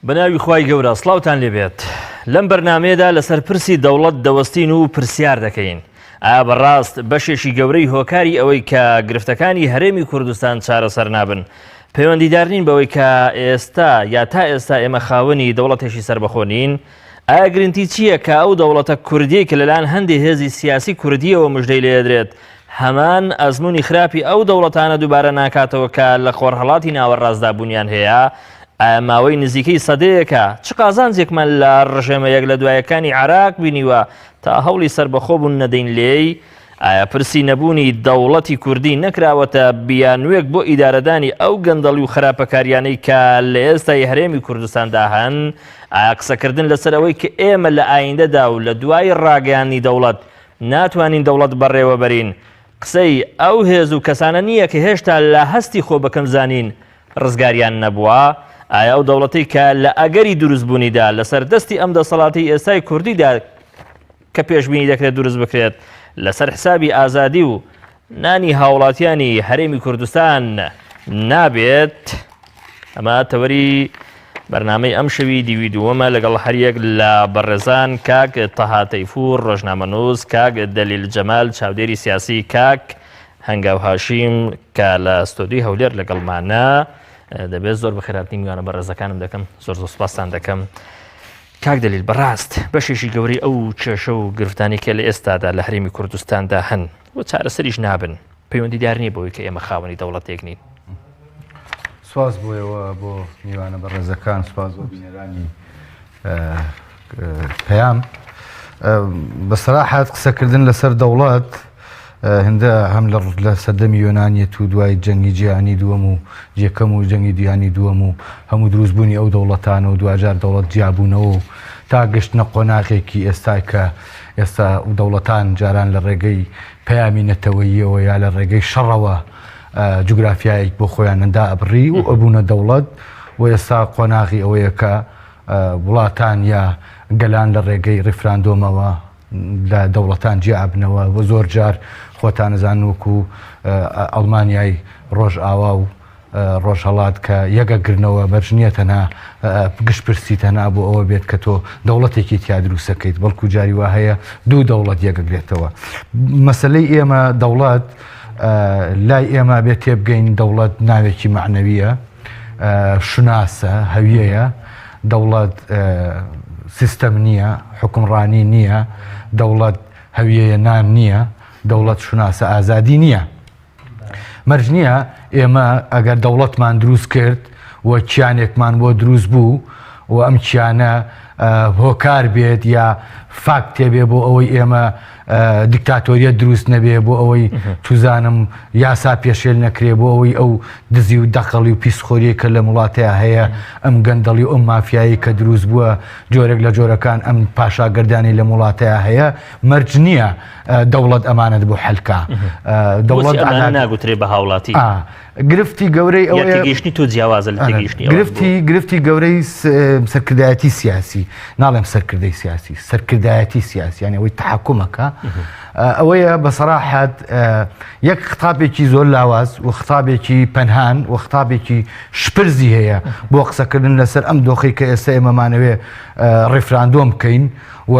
بەناوی خوای گەورە سڵاوتان لێبێت لەم بەرنامەیەدا لەسەر پرسی دەوڵەت دەوەستین و پرسیار دەکەین ئایا بەڕاست بەشێکی گەورەی هۆکاری ئەوەی کە گرفتەکانی هەرێمی کوردستان چارەسەر نابن پەیوەندیدار نین بەوەی کە ئێستا یا تا ئێستا ئێمە خاوەنی دەوڵەتێکی سربەخۆ نین ئایا گرنتی چییە کە ئەو دەوڵەتە کوردیە کە لەلایەن هەندێک هێزی سیاسی کوردیەوە مژدەی لێدرێت هەمان ئەزموونی خراپی ئەو دەوڵەتانە دووبارە ناکاتەوە کە لە خۆرهەڵاتی ناوەڕاستدا بوونیان هەیە ماوەی نزیکەی سەدەیەکە چ قازانجێکمان لە ڕژێمەیەک لە دوایەکانی عێراق بینیوە تا هەوڵی سربەخۆ بوون نەدەین لێی ئایا پرسی نەبوونی دەوڵەتی کوردی نەکراوەتە بیانوێک بۆ ئیدارەدانی ئەو گەندەڵی و خراپەکاریانەی کە لە ئێستای هەرێمی کوردستاندا هەن ئایا قسەکردن لەسەر ئەوەی کە ئێمە لە ئایندەدا و لە دوای ڕاگەیانی دەوڵەت ناتوانین دەوڵەت بەڕێوە بەرین قسەی ئەو هێز و کەسانە نییە کە هێشتا لە هەستی خۆ بەکەم زانین ڕزگاریان نەبووە ئایا ئەو دەوڵەتەی کە لە ئەگەری دروستبوونیدا لەسەر دەستی ئەم دەسەڵاتی ئێستای کوردیدا کە پێشبینی دەکرێت دروست بکرێت لەسەر حسابی ئازادی و نانی هاوڵاتیانی هەرێمی کوردستان نابێت ئەمە تەوەری بەرنامەی ئەم شەوی دیوی دووەمە لەگەڵ هەریەک لە بەڕێزان کاک تەها تەیفور ڕۆژنامەنووس کاک دەلیل جەمال چاودێری سیاسی کاک هەنگاو هاشیم کە لە ستۆدیۆی هەولێر لەگەڵمانە دەبێت زۆر بەخێراتنی میوانە بەڕێزەکانم دەکەم زۆر سوپاسان دەکەم کاک دەلیل بەڕاست بەشێکی گەورەی ئەو کێشە و گرفتانی کە لە ئێستادا لە هەرێمی کوردستاندا هەن و چارەسەریش نابن پەیوەندیدار نییە بۆی کە ئێمە خاوەنی دەوڵەتێک نین سواز بۆیەوە بۆ میوانە بەڕێزەکان سواز بۆ بینەرانی پەیام بەسەراحەت قسەکردن لەسەر دەوڵەت هەندە هەم لە سەردەمی یۆنانیەت و دوای جەنگی جیهانی دووەم و جێکەم و جەنگی جیهانی دووەم و هەموو دروستبوونی ئەو دەوڵەتانە و دوجار دەوڵەت جیابوونەوە تا گەشتنە قۆناغێکی ئێستای کە ئێستا دەوڵەتان جاران لە ڕێگەی پەیامی نەتەوەییەوە یا لە ڕێگەی شەڕەوە جوگرافیایەک بۆ خۆیان نەدا ئەبڕی و ئەبوونە دەوڵەت و ئێستا قۆناغی ئەوەیە کە وڵاتان یا گەلان لە ڕێگەی ڕیفراندۆمەوە لە دەوڵەتان جیابنەوە بۆ زۆر جار خۆتان نەزان وەکو ئەڵمانیای ڕۆژ ئاوا و ڕۆژهەڵات کە یەکەگرنەوە بەرژنیە تەنها گشت پرسی تەنها بۆ ئەوە بێت کە تۆ دەوڵەتێکی تیا دروستەکەیت بەڵکو جاری وا هەیە دوو دەوڵەت یەکەگرێتەوە مەسەلەی ئێمە دەوڵەت لای ئێمە بێت تێبگەین دەوڵەت ناوێکی معنەویە شوناسە هەویەیە دەوڵەت سیستەم نییە حکومڕانی نییە دەوڵەت هەویەیە نان نییە دەوڵەت شوناسە ئازادی نییە مەرج نییە ئێمە ئەگەر دەوڵەتمان دروست کرد و کیانێکمان بۆ دروست بوو و ئەم کیانە هۆکار بێت یا فاک تێبێ بۆ ئەوەی ئێمە دیکتاتۆریەت دروست نەبێ بۆ ئەوەی توزانم یاسا پێشێل نەکرێ بۆ ئەوەی ئەو دزی و دەقەڵی و پیسخۆریە کە لە وڵاتەیە هەیە ئەم گەندەڵی و ئەم مافیایی کە دروست بووە جۆرێک لە جۆرەکان ئەم پاشاگەردانی لە وڵاتەیە هەیە مەرج نییە دەوڵەت ئەمانەت بۆ حەلکە دەوڵەت ناگوترێ بە هاوڵاتی گرفتی گەورەی ئەوگەیشتنی تۆ جیاوازە لە تێگەیشتنی گرفتی گەورەی سەرکردایەتی سیاسی ناڵێم سەرکردەی سیاسی سەرکردایەتی سیاسی یعنی ئەوەی تحکومەکە ئەوەیە بەسەراحەت یەک خطابێکی زۆر لاواز و خطابێکی پەنهان و خطابێکی شپرزی هەیە بۆ قسەکردن لەسەر ئەم دۆخی کە ئێستا ئێمەمانەوێ ڕیفراندۆم بکەین و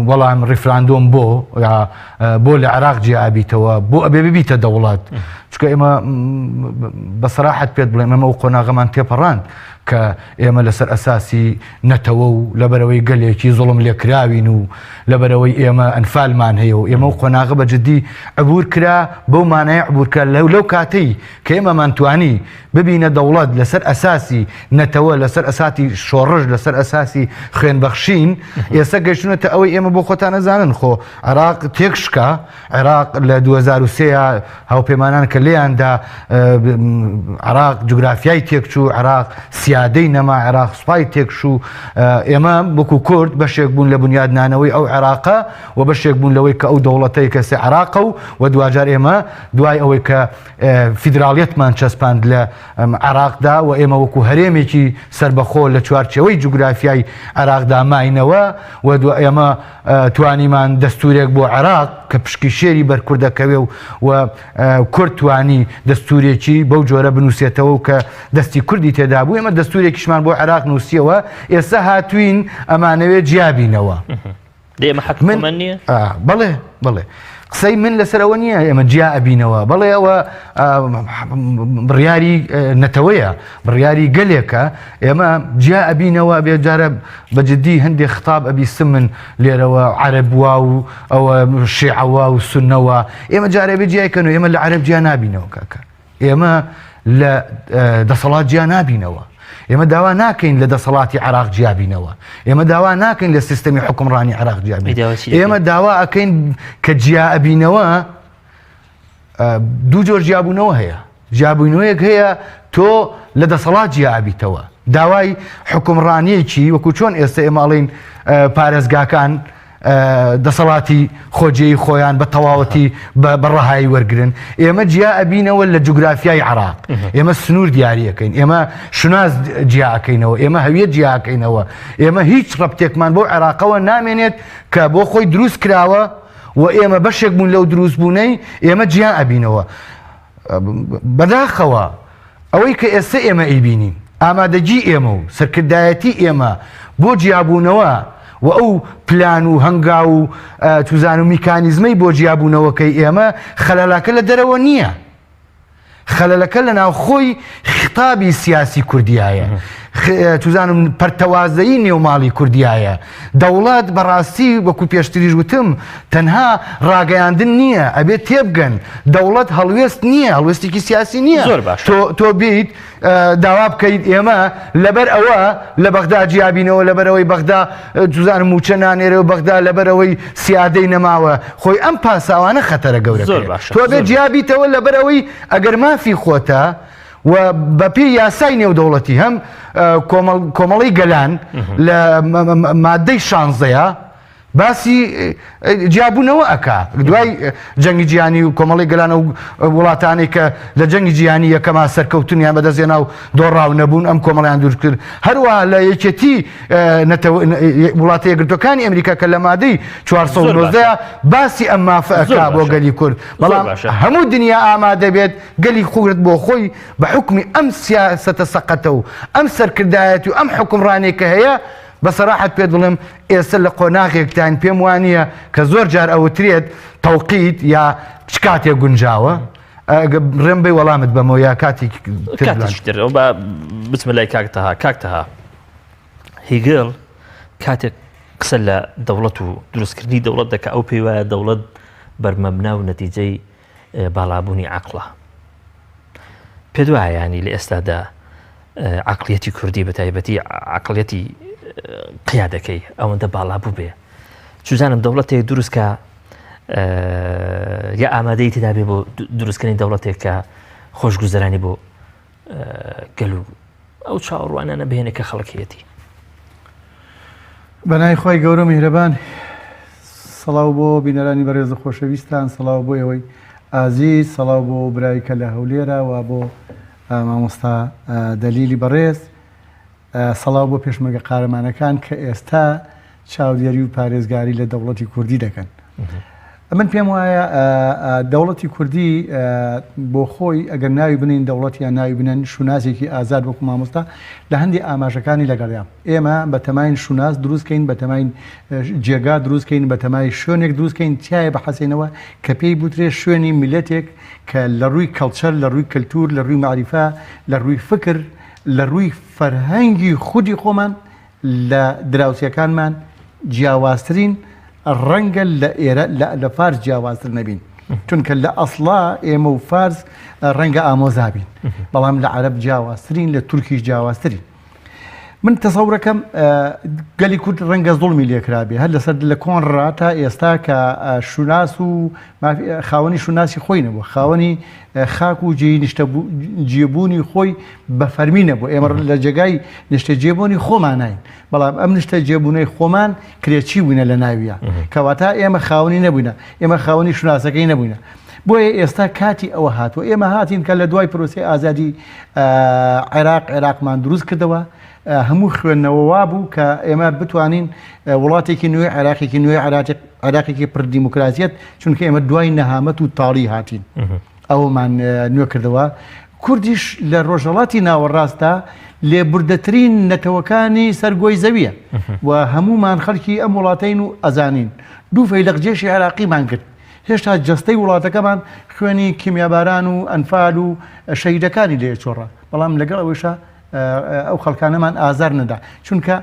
وەڵام ڕیفراندۆم بۆ لە عێراق جیابیتەوە بۆ ئەبێ ببیتە دەوڵات چکە ئێمە بەسەراحەت پێت بڵێم ئەمە و قۆناغەمان تێپەڕاند کە ئێمە لەسەر ئەساسی نەتەوە و لەبەرەوەی گەلێکی زوڵم لێکراوین و لەبەرەوەی ئێمە ئەنفالمان هەیە و ئێمە و قۆناغە بەجددی عبور کرا بەو مانایە عبورکە لەو کاتەی کە ئێمەمان توانی ببینە دەوڵەت لەسەر ئەساسی نەتەوە لەسەر ئەساسی شۆڕژ لەسەر ئەساسی خوێنبەخشین ئێستا گەشتونەتە ئەوەی ئێمە بۆ خۆتان نەزانن خۆ عێراق تێکشکە عێراق لە 2023 هاوپەیمانان کە لێیاندا عێراق جوگرافیای تێکچوو عێراق سیادەی نەما عێراق سوپای تێکشوو ئێمە وەکو کورد بەشێک بوون لە بنیادنانەوەی ئەو عێراقە و بەشێک بوون لەوەی کە ئەو دەوڵەتەی کەسێ عێراقە و دوجار ئێمە دوای ئەوەی کە فیدراڵیەتمان چەسپاند لە عراقدا و ئێمە وەکو هەرێمێکی سربەخۆ لە چوارچەوەی جوگرافیای عراقدا ماینەوە و ئێمە توانیمان دەستورێک بۆ عراق کە پشکی شێری بەرکوردەکەوێ و کورد توانی دەستورێکی بەو جۆرە بنووسێتەوە و کە دەستی کوردی تێدا بوو ئێمە دەستورێکیشمان بۆ عراق نووسیەوە ئێستا هاتوین ئەمانەوێت جیابینەوە ئێمە حکومەت نییە؟ بەڵێ بڵێ قسەی من لەسەرەوە نییە ئێمە جیا ئەبینەوە بەڵێ ئەوە بڕیاری نەتەوەیە بڕیاری گەلێکە ئێمە جیا ئەبینەوە بێجارە بەجددی هەندێک خطاب ئەبی سمن لێرەوە عەرەبوا و ئەوە شیعەوە و سونەوە ئێمە جارە بێ جیایکەنەوە ئێمە لە عەرەب جیا نابینەوە کاکە ئێمە لە دەسەڵات جیا نابینەوە ئێمە داوا ناکەین لە دەسەڵاتی عراق جیابینەوە ئێمە داوا ناکەین لە سیستەمی حکومڕانی عراق جیابین ئێمە داوا ئەکەین کە جیا ئەبینەوە دوو جۆر جیابوونەوە هەیە جیابوونەوەیەک هەیە تۆ لە دەسەڵات جیا ئەبیتەوە داوای حکومڕانیەکی وەکو چۆن ئێستا ئێماڵین پارێزگاکان دەسەڵاتی خۆجێی خۆیان بە تەواوەتی بەڕەهایی وەرگرن ئێمە جیا ئەبینەوە لە جوگرافیای عراق ئێمە سنوور دیاریەکەین ئێمە شوناز جیاکەینەوە ئێمە هەویەت جیاکەینەوە ئێمە هیچ ڕەبتێکمان بۆ عێراقەوە نامێنێت کە بۆ خۆی دروست کراوە و ئێمە بەشێک بوون لەو دروستبوونەی ئێمە جیا ئەبینەوە بەداخەوە ئەوەی کە ئێستا ئێمە ئەیبینین ئامادەجی ئێمە و سەرکردایەتی ئێمە بۆ جیابوونەوە و ئەو پلان و هەنگا و توزان و میکانیزمەی بۆ جیابوونەوەکەی ئێمە خەلەلەکە لە دەرەوە نییە خەلەلەکە لە ناوخۆی خطابی سیاسی کوردیایە توزانم پەرتەوازەیی نێوماڵی کوردیایە دەوڵات بەڕاستی وەکو پێشتریش وتم تەنها ڕاگەیاندن نییە ئەبێت تێبگەن دەوڵەت هەڵوێست نییە هەڵوێستێکی سیاسی نییە تۆ بیت داوا بکەیت ئێمە لەبەر ئەوە لە بەغدا جیابینەوە لەبەرەوەی بەغدا توزانم موچە نانێرەوە بەغدا لەبەرەوەی سیادەی نەماوە خۆی ئەم پاساوانە خەتەرە گەورەکە تۆ بێت جیابیتەوە لەبەرەوەی ئەگەر مافی خۆتە و بەپێی یاسای نێودەوڵەتی هەم کۆمەڵی گەلان لە مادەی 16 باسی جیابوونەوە ئەکا دوای جەنگی جیهانی و کۆمەڵی گەلانە و وڵاتانی کە لە جەنگی جیهانی یەکەما سەرکەوتنیان بەدەستێنا و دۆڕاو نەبوون ئەم کۆمەڵیان دوور کرد هەروە لە یەکێتی وڵاتە یەکگرتوەکانی ئەمریکا کە لە مادەی 419 باسی ئەم مافە ئەکا بۆ گەلی کورد بەڵام هەموو دنیا ئامادە بێت گەلی خورد بۆ خۆی بە حکمی ئەم سیاسەتە سەقەتە و ئەم سەرکردایەتی و ئەم حکومڕانێکە هەیە بەسەراحەت پێت بڵێم ئێستا لە قۆناغێکتان پێم وانە کە زۆر جار ئەوترێت تەوقیت یا چ کاتێک گونجاوە ڕێم بێ وەڵامت بەمەوە یا کاتێک بچمە لای کاکتەها هیگڵ کاتێک قسە لە دەوڵەت و دروستکردنی دەوڵەت دەکە ئەو پێی وایە دەوڵەت بەرمەبنا و نەتیجەی باڵابوونی عەقڵە پێ وایە ینی لە ئێستادا عەقڵیەتی کوردی بەتایبەتی عەقڵیەتی قیادەکەی ئەوەندە باڵابوو بێ چوزانم دەوڵەتێک دروستکە یا ئامادەی تێدا بێ بۆ دروستکردنی دەوڵەتێک کە خۆشگوزەرانی بۆ گەل و ئەو چاوەڕوانانە بهێنێ کە خەڵکیەتی بەنای خۆی گەورە میهرەبان سەڵاو بۆ بینەرانی بەڕێز خۆشەویستان سەڵاو بۆ ئەوەی ئازیز سەڵاو بۆ برایکە لە هەولێرە و بۆ مامۆستا دەلیلی بەڕێز سەڵاو بۆ پێشمەرگە قارەمانەکان کە ئێستا چاودێری و پارێزگاری لە دەوڵەتی کوردی دەکەن من پێم وایە دەوڵەتی کوردی بۆ خۆی ئەگەر ناوی بنین دەوڵەت یا ناوی بنێن شوناسێکی ئازاد وەکو مامۆستا لە هەندی ئاماژەکانی لەگەڵیان ئێمە بە تەماین شوناس دروستکەین بە تەماین جێگا دروستکەین بە تەمای شوێنێک دروستکەین تایە بە حەسێنەوە کە پێی بوترێ شوێنی میلەتێک کە لە ڕووی کەڵچەر لە ڕووی کەلتور لە ڕووی معریفە لە ڕووی فکر لە ڕووی فەرهەنگی خودی خۆمان لە دراوسەکانمان جیاوازترین ڕەنگە لە ئێرە لە فارس جیاوازتر نەبین چونکە لە ئەسڵا ئێمە و فارس ڕەنگە ئامۆزابین بەڵام لە عەرەب جیاوازترین لە تورکیش جیاوازترین من تەسەورەکەم گەلی کورد ڕەنگە زوڵمی لێکرابێ هەر لەسەر لە کۆنڕا تا ئێستا کە شوناس و خاوەنی شوناسی خۆی نەبووە خاوەنی خاک و جێبوونی خۆی بە فەرمی نەبوو ئێمە لە جێگای نیشتە جێبوونی خۆمان ناین بەڵام ئەم نیشتە جێبوونەی خۆمان کرێچی بووینە لە ناویە کەواتە ئێمە خاوەنی نەبووینە ئێمە خاوەنی شوناسەکەی نەبووینە بۆیە ئێستا کاتی ئەوە هاتووە ئێمە هاتین کە لە دوای پرۆسی ئازادی عێراقمان دروست کردەوە هەموو خوێندنەوەوا بوو کە ئێمە بتوانین وڵاتێکی نوێی عێراقێکی نوێی عێراقێکی پر دیموکراسیەت چونکە ئێمە دوای نەهامەت و تاڵی هاتین ئەومان نوێ کردەوە کوردیش لە ڕۆژهەڵاتی ناوەڕاستە لێبوردەترین نەتەوەکانی سەرگۆی زەویە و هەمومان خەڵکی ئەم وڵاتین و ئەزانین دوو فەیلەقجێشی عێراقیمان کرد هێشتا جەستەی وڵاتەکەمان خوێنی کیمیاباران و ئەنفال و شەهیدەکانی لێ چۆڕە بەڵام لەگەڵ ئەوەشە ئەو خەڵکانەمان ئازار نەدا چونکە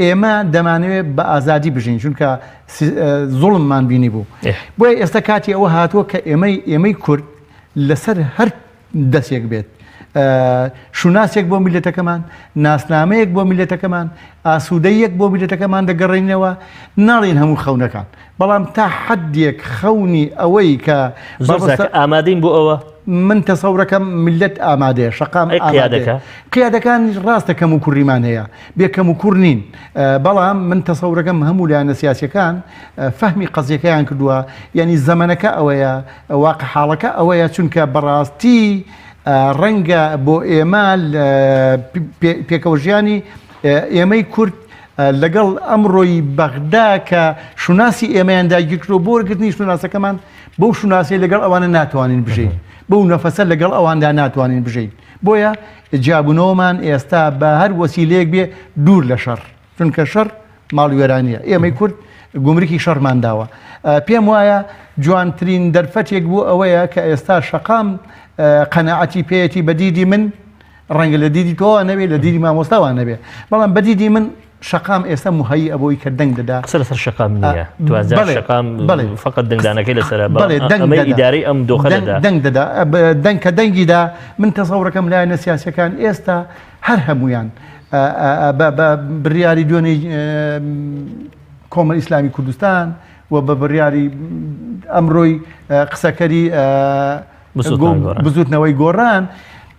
ئێمە دەمانوێت بە ئازادی بژین چونکە زوڵممان بینی بوو بۆیە ئێستا کاتی ئەوە هاتووە کە ئێمەی کورد لەسەر هەر دەستێک بێت شوناسێک بۆ میلەتەکەمان ناسنامەیەک بۆ میلەتەکەمان ئاسوودەیەک بۆ میلەتەکەمان دەگەڕێنەوە ناڵین هەموو خەونەکان بەڵام تا حەدێک خەونی ئەوەی کە ئامادەین بۆ ئەوە من تەسەورەکەم ملت ئامادەیە شەقام قیادەکان ڕاستە کەم و کوڕیمان هەیە بێکەم و کوڕ نین بەڵام من تەسەورەکەم هەموو لایەنە سیاسیەکان فەهمی قەزیەکەیان کردووە یعنی زەمانەکە ئەوەیە واقع حاڵەکە ئەوەیە چونکە بەڕاستی ڕەنگە بۆ ئێمە پێکەوەژیانی ئێمەی کورد لەگەڵ ئەمڕۆی بەغدا کە شوناسی ئێمەیان داگیرکرۆ بۆ وەرگرتنی شوناسەکەمان بەو شوناسی لەگەڵ ئەوانە ناتوانین بژین بەو نەفەسە لەگەڵ ئەواندا ناتوانین بژین بۆیە جیابوونەوەمان ئێستا بە هەر وەسیلەیەک بێ دوور لە شەڕ چونکە شەڕ ماڵوێرانیە ئێمەی کورد گومرکی شەڕمان داوە پێم وایە جوانترین دەرفەتێک بوو ئەوەیە کە ئێستا شەقام قەناعەتی پێیەتی بەدیدی من ڕەنگە لە دیدی تۆوە نەبێت لە دیدی مامۆستاوان نەبێت بەڵام بەدیدی من شەقام ئێستا موهەیی ئەبووی کە دەنگ دەدا لەسەر شەقام نییە شەقام فقط دەنگدانەکەی لەسەر ئیدارەی ئەم دۆخەدا دەنگ دەدا دەنگ کە دەنگیدا من تەسەورەکەم لایەنە سیاسیەکان ئێستا هەر هەمویان بە بڕیاری دوێنەی کۆمەڵ ئیسلامی کوردستان و بە بڕیاری ئەمڕۆی قسەکەری بزوتنەوەی گۆڕان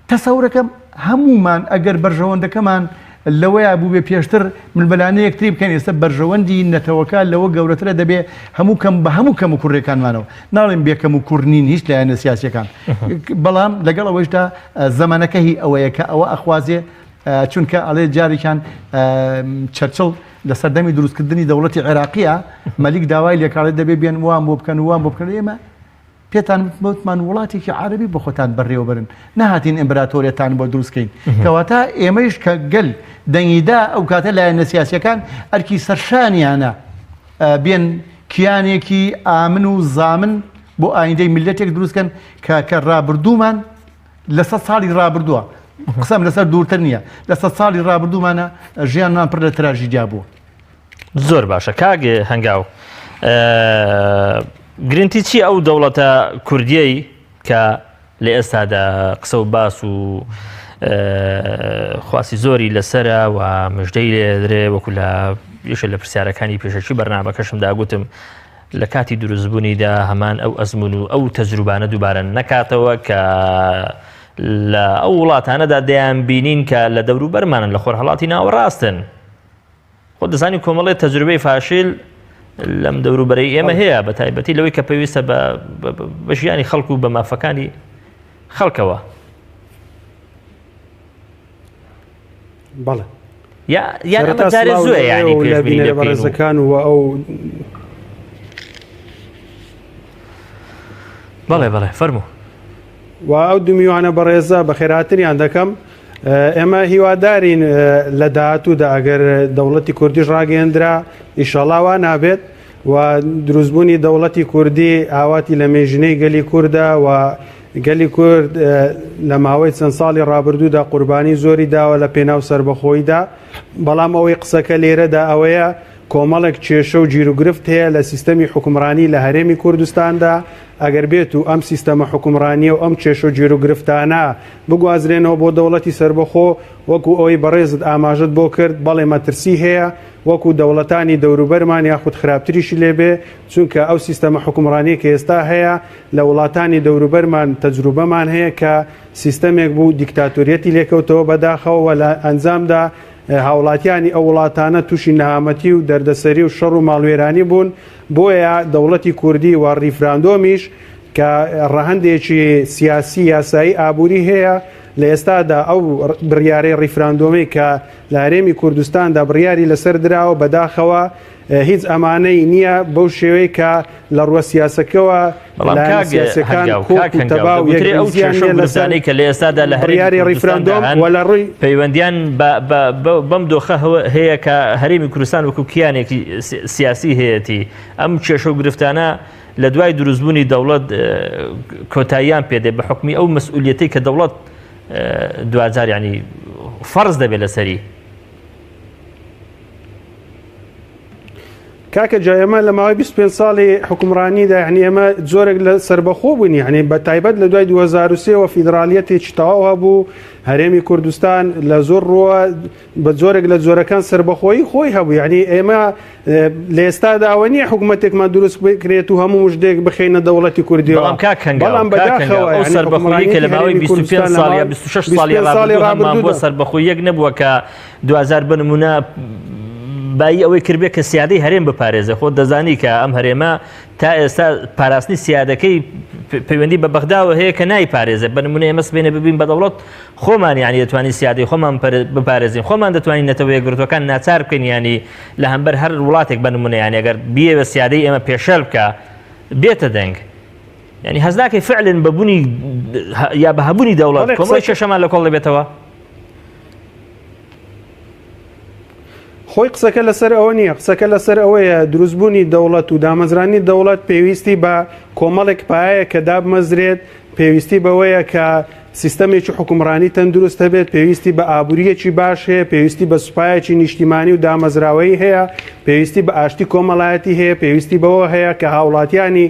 تەسەورەکەم هەمومان ئەگەر بەرژەوەندەکەمان لەوەیە بوو بێ پێشتر من بەلانەیەک تری بکەن ئێستا بەرژەوەندی نەتەوەکە لەوە گەورەترە دەبێ هەموو کەم بە هەموو کەم و کوڕێکانمانەوە ناڵێن بێکەم و کوڕنین هیچ لایەنە سیاسیەکان بەڵام لەگەڵ ئەوەشدا زەمانەکە هی ئەوەیە کە ئەوە ئەخوازێ چونکە ئەڵێ جارێکیان چەرچڵ لە سەردەمی دروستکردنی دەوڵەتی عێراقیە مەلیک داوای لێکاڵێت دەبێ بێن وان بۆ بکەن وان بۆ بکەن ئێمە پێتان وتمان وڵاتێکی عەرەبی بە خۆتان بەڕێوە برن نەهاتین ئیمپراتۆریەتان بۆ دروستکەین کەواتە ئێمەش کە گەل دەنگیدا ئەو کاتە لایەنە سیاسیەکان ئەرکی سەرشانیانە بێن کیانێکی ئامن و زامن بۆ ئایندەی میلەتێک دروستکەن کە ڕابردوومان لە 100 ساڵی ڕابردووە قسەم لەسەر دوورتر نییە لە 100 ساڵی ڕابردوومانە ژیانمان پڕ لە تراژیدیا بووە زۆر باشە کاگێ هەنگاو گرنگی چی ئەو دەوڵەتە کوردیەی کە لە ئێستادا قسە و باس و خواسی زۆری لەسرە و مژدەی لێ درێ وەکو لە یەشە لە پرسیارەکانی پێشەکی بەرنامەکەشم داگوتم لە کاتی دروستبوونیدا هەمان ئەو ئەزمون و ئەو تەجروبانە دووبارە نەکاتەوە کە لە ئەو وڵاتانەدا دەیان بینین کە لە دەوروبەرمانن لە خۆرهەڵاتی ناوەڕاستن خۆ دەزانی کۆمەڵێ تەجروبەی فاشیل لەم دەوروبەرەی ئێمە هەیە بە تایبەتی لەوەی کە پێویستە بە ژیانی خەڵک و بە مافەکانی خەڵکەوە بەڵێ یان ئەمە جارێ زووە یعنی پێشبینی بەڕێزەکان و ئەو بەڵێ فەرموو و ئەو دومیوانە بەڕێزە بە خێراتریان دەکەم ئێمە هیوادارین لە داهاتوودا ئەگەر دەوڵەتی کوردیش ڕاگەیەندرا ئیشەڵا وا نابێت و دروستبوونی دەوڵەتی کوردی ئاواتی لە مێژنەی گەلی کووردە و گەلی کورد لە ماوەی چەند ساڵی ڕابردوودا قوربانی زۆری داوە لە پێناو سربەخۆیدا بەڵام ئەوەی قسەکە لێرەدا ئەوەیە کۆمەڵێک کێشە و گیرروگرفت هەیە لە سیستەمی حکومڕانی لە هەرێمی کوردستاندا ئەگەر بێت و ئەم سیستەمە حکومڕانیە و ئەم کێشە و گیرروگرفتانە بگوازرێنەوە بۆ دەوڵەتی سربەخۆ وەکو ئەوەی بەڕێزت ئاماژت بۆ کرد بەڵێ مەترسی هەیە وەکو دەوڵەتانی دەوروبەرمان یاخود خراپتریشی لێبێ چونکە ئەو سیستەمە حکومڕانی کە ئێستا هەیە لە وڵاتانی دەوروبەرمان تەجروبەمان هەیە کە سیستەمێک بوو دیکتاتۆریەتی لێکەوتەوە بەداخەوە لە ئەنجامدا هاوڵاتیانی ئەو وڵاتانە تووشی نەهامەتی و دەردەسەری و شەڕ و ماڵوێرانی بوون بۆیە دەوڵەتی کوردی و ریفراندۆمیش کە ڕەهەندێکی سیاسی یاسایی ئابووری هەیە لە ئێستادا ئەو بڕیارەی ڕیفراندۆمی کە لە هەرێمی کوردستاندا بڕیاری لەسەر دراوە بەداخەوە هیچ ئەمانەی نییە بەو شێوەی کە لە ڕوە سیاسەکەەوە سیاسەکان کۆکتەباوزانەی کە لە ئێستادا لە بڕیاری ڕیفراندۆم وە لە ڕووی پەیوەندیان بەم دۆخە هەیە کە هەرێمی کوردستان وەکو کیانێکی سیاسی هەیەی ئەم کێشە و گرفتانە لە دوای دروستبوونی دەوڵەت کۆتاییان پێدێ بە حکمی ئەو مەسئولیەتی کە دەوڵەت دوجار ینی فەرز دەبێت لەسەری کاکە جا ئێمە لە ماوەی 25 ساڵی حکومڕانیدا یعنی ئێمە زۆرێک لە سربەخۆ بوون یعنی بە تایبەت لە دوای 2023 فیدرالیەتێکی تەواو هەبوو هەرێمی کوردستان لە زۆر ڕوە بە زۆرێک لە جۆرەکان سربەخۆیی خۆی هەبوو یعنی ئێمە لە ئێستادا ئەوە نییە حکوومەتێکمان دروست بکرێت و هەموو شتێک بخینە دەوڵەتی کوردی بەڵام بەداخەوە ئەو سربەخۆیی کە لە ماوەی 25 ساڵ یا 26 ساڵی ڕابردوو بۆ سربەخۆ یەک نەبووە کە 2000 بنمونە بای ئەوەی کردبێت کە سیادەی هەرێم بپارێزە خۆ دەزانی کە ئەم هەرێمە تا ئێستا پاراستنی سیادەکەی پەیوەندی بە بەغداوە هەیە کە نای پارێزە بنمونە ئێمە سبێنە ببین بە دەوڵەت خۆمان یانی دەتوانین سیادەی خۆمان بپارێزین خۆمان دەتوانین نەتەوە یەکگرتوەکان ناچار بکەین ینی لە هەمبەر هەر وڵاتێک بنمونە یانی ئەگەر بیە بە سیادەی ئێمە پێشەل بکە بێتە دەنگ ینی هەزناکەی فعلن بەبوونی یا بە هەبوونی دەوڵەت کۆمەڵی شەشەمان لە کۆڵ دەبێتەوە خۆی قسەکە لەسەر ئەوە نییە قسەکە لەسەر ئەوەیە دروستبوونی دەوڵەت و دامەزرانی دەوڵەت پێویستی بە کۆمەڵێک پایەیە کە دابمەزرێت پێویستی بەوەیە کە سیستەمێکی حکومڕانی تەندروست هەبێت پێویستی بە ئابوووریەکی باش هەیە پێویستی بە سوپایەکی نیشتیمانی و دامەزراوەی هەیە پێویستی بە ئاشتی کۆمەڵایەتی هەیە پێویستی بەوە هەیە کە هاوڵاتیانی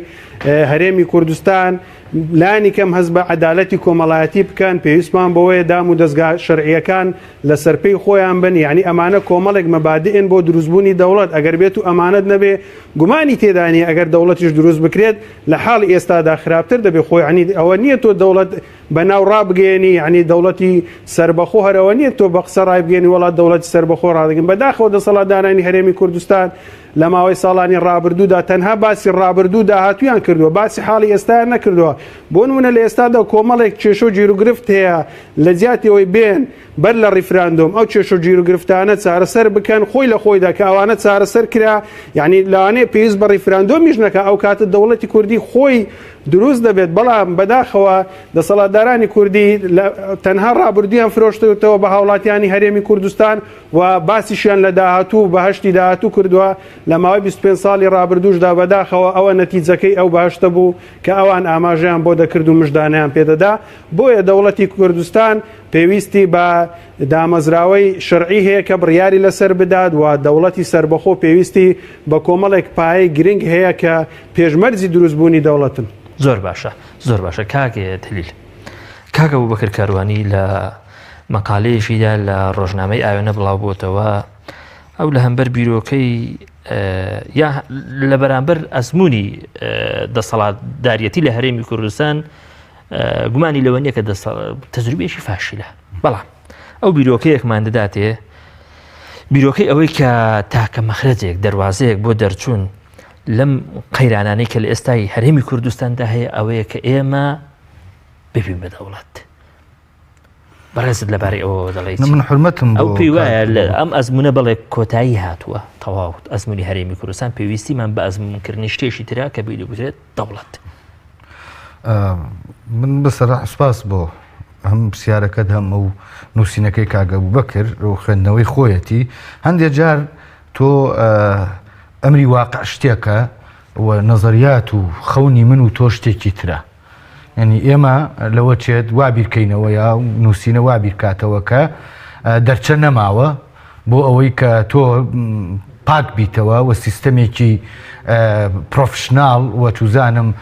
هەرێمی کوردستان لانی کەم هەست بە عەدالەتی کۆمەڵایەتی بکەن پێویستمان بەوەیە دام و دەستگا شەرعیەکان لە سەرپەی خۆیان بن یعنی ئەمانە کۆمەڵێک مەبادئن بۆ دروستبوونی دەوڵەت ئەگەر بێت و ئەمانەت نەبێ گومانی تێدانی ئەگەر دەوڵەتیش دروست بکرێت لە حاڵی ئێستادا خراپتر دەبێ خۆی عنی ئەوە نییە تۆ دەوڵەت بەناو ڕابگەێنی ینی دەوڵەتی سربەخۆ هەرەوە نیە تۆ بە قسە ڕایبگەێنی وڵات دەوڵەتی سربەخۆ ڕادگەن بەداخەوە دەسەڵاتدارانی هەرێمی کوردستان لە ماوەی ساڵانی ڕابردوودا تەنها باسی ڕابردوو داهاتویان کردووە باسی حاڵی ئێستایان نەکردووە بۆ نمونە لە ئێستادا کۆمەڵێک کێشە و گیرروگرفت هەیە لە جیاتیەوەی بێن بەر لە ڕیفراندۆم ئەو کێشە و گیرروگرفتانە چارەسەر بکەن خۆی لە خۆیدا کە ئەوانە چارەسەر کرا یعنی لەوانەیە پێویست بە ڕیفراندۆمیش نەکە ئەو کاتە دەوڵەتی کوردی خۆی دروست دەبێت بەڵام بەداخەوە دەسەڵاتدارانی کوردی تەنها ڕابردویان فرۆشتەوە بە هاوڵاتیانی هەرێمی کوردستان و باسیشیان لە داهاتوو بەهشتی داهاتوو کردووە لە ماوەی 25 ساڵی ڕابردووشدا بەداخەوە ئەوە نەتیجەکەی ئەو باشتە بوو کە ئەوان ئاماژەیان بۆ دەکرد و مژدانیان پێدەدا بۆیە دەوڵەتی کوردستان پێویستی بە دامەزراوەی شەرعی هەیە کە بڕیاری لەسەر بدات و دەوڵەتی سربەخۆ پێویستی بە کۆمەڵێک پایەی گرنگ هەیە کە پێشمەرجی دروستبوونی دەوڵەتن زۆر باشە کاکێ تلیل کاکە بوو بەکر کاروانی لە مەقالەیەشیدا لە ڕۆژنامەی ئاوێنە بڵاو بووتەوە ئەو لە هەمبەر بیرۆکەی یا لە بەرامبەر ئەزمموی دەسەڵاتدارەتی لە هەرێمی کوردستان گومانی لەوە نییە کە تەجروبێکی فاشلە بەڵام ئەو بیرۆکەیەکمان دەداتێ بیرۆکەی ئەوەی کە تاکە مەخرەجێک دەواازەیەک بۆ دەرچوون لەم قەیرانانەی کە لە ئێستای هەرێمی کوردستاندا هەیە ئەوەیە کە ئێمە ببین بە دەوڵەت بەڕێزت لەبارەی ئەوە دەڵێیت من حرمەتم ئەو پێی وایە ئەم ئەزمونە بڵێ کۆتایی هاتووە تەواوت ئەزمموی هەرێمی کوردستان پێویستیمان بە ئەزمونکردنی شتێکی ترا کە بێ بگوترێت دەوڵەت من بەسەرا سپاس بۆ هەم پرسیارەکەت هەم ئەو نووسینەکەی کاگە بوو بەکرد و خوێندنەوەی خۆیەتی هەندێک جار تۆ ئەمری واقع شتێکە و نەزەریات و خەونی من و تۆ شتێکی ترە ینی ئێمە لەوە چێت وابیرکەینەوە یا نووسینە وابیرکاتەوە کە دەرچە نەماوە بۆ ئەوەی کە تۆ پاک بیتەوە و سیستەمێکی پرۆفشناڵ و توزانم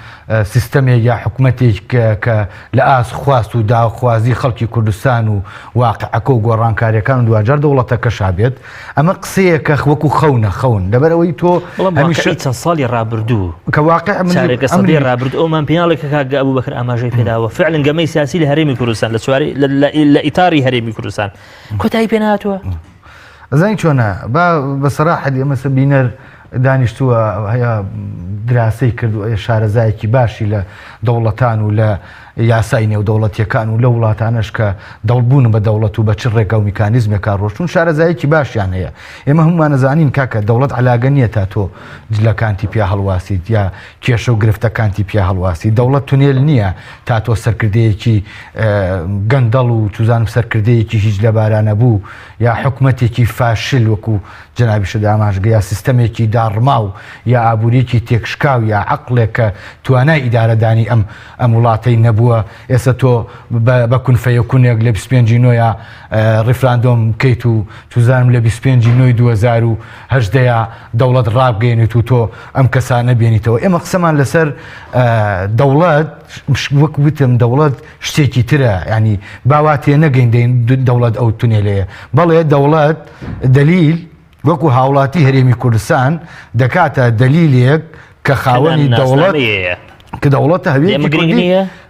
سیستەمێک یا حکوومەتێک کە لە ئاس خواست و داخوازی خەڵکی کوردستان و واقعەکە و گۆڕانکاریەکان و دوجار دەوڵەتەکەشا بێت ئەمە قسەیەکە وەکو خەون لەبەرەوەی تۆ هەمیشە چەند ساڵی ڕابردوو کە واقع سەدەی ڕابرد ئەومان پێیاڵێکە کاگە ئەبوو بەکر ئاماژەی پێداوە فعلن گەمەی سیاسی لە هەرێمی کوردستان لە ئیتاری هەرێمی کوردستان کۆتایی پێ نهاتووە ئەزانی چۆنە با بەسەراحەت ئێمە سەبینەر دانیشتووە هەیە دراسی کردو شارەزایەکی باشی لە دەوڵەتان و لە یاسای نێودەوڵەتیەکان و لە وڵاتانش کە دەوڵبوون بە دەوڵەت و بە چ ڕێگە و میکانیزمێکا ڕۆشتون شارەزایەکی باشیان هەیە. ئێمە هەمومان نەزانین کاکە دەوڵەت علاگە نییە تا تۆ جلەکانتی پیا هەڵواسیت یا کێشە و گرفتەکانتی پیا هەڵواسی. دەوڵەت تونێل نییە تا تۆ سەرکردەیەکی گەندەڵ و توزانم سەرکردەیەکی هیچ لە بارانە بوو یا حکومەتێکی فاشل وەکو جەنابیشە داماشگە یا سیستەمێکی داڕما و یا ئابوووریەکی تێکشکاو یا عەقڵێک کە توانای ئیدارەدانی ئەم وڵاتەی نەبووە. ئێستا تۆ بە کونفەیەکونێک لە 25 نۆیە ڕیفراندۆم بکەیت و توزانم لە 25 نۆی 2018 دەوڵەت ڕابگەێنێت و تۆ ئەم کەسانە بێنیتەوە. ئێمە قسەمان لەسەر دەوڵەت وەک وتم دەوڵەت شتێکی ترە، ینی باواتێ نەگەین دەوڵەت ئەو تونێلەیە. بەڵێ دەوڵەت دلیل وەکو هاوڵاتی هەرێمی کوردستان دەکاتە دلیلێک کە خاوەنی دەوڵەت کە دەوڵەتە هەوێتی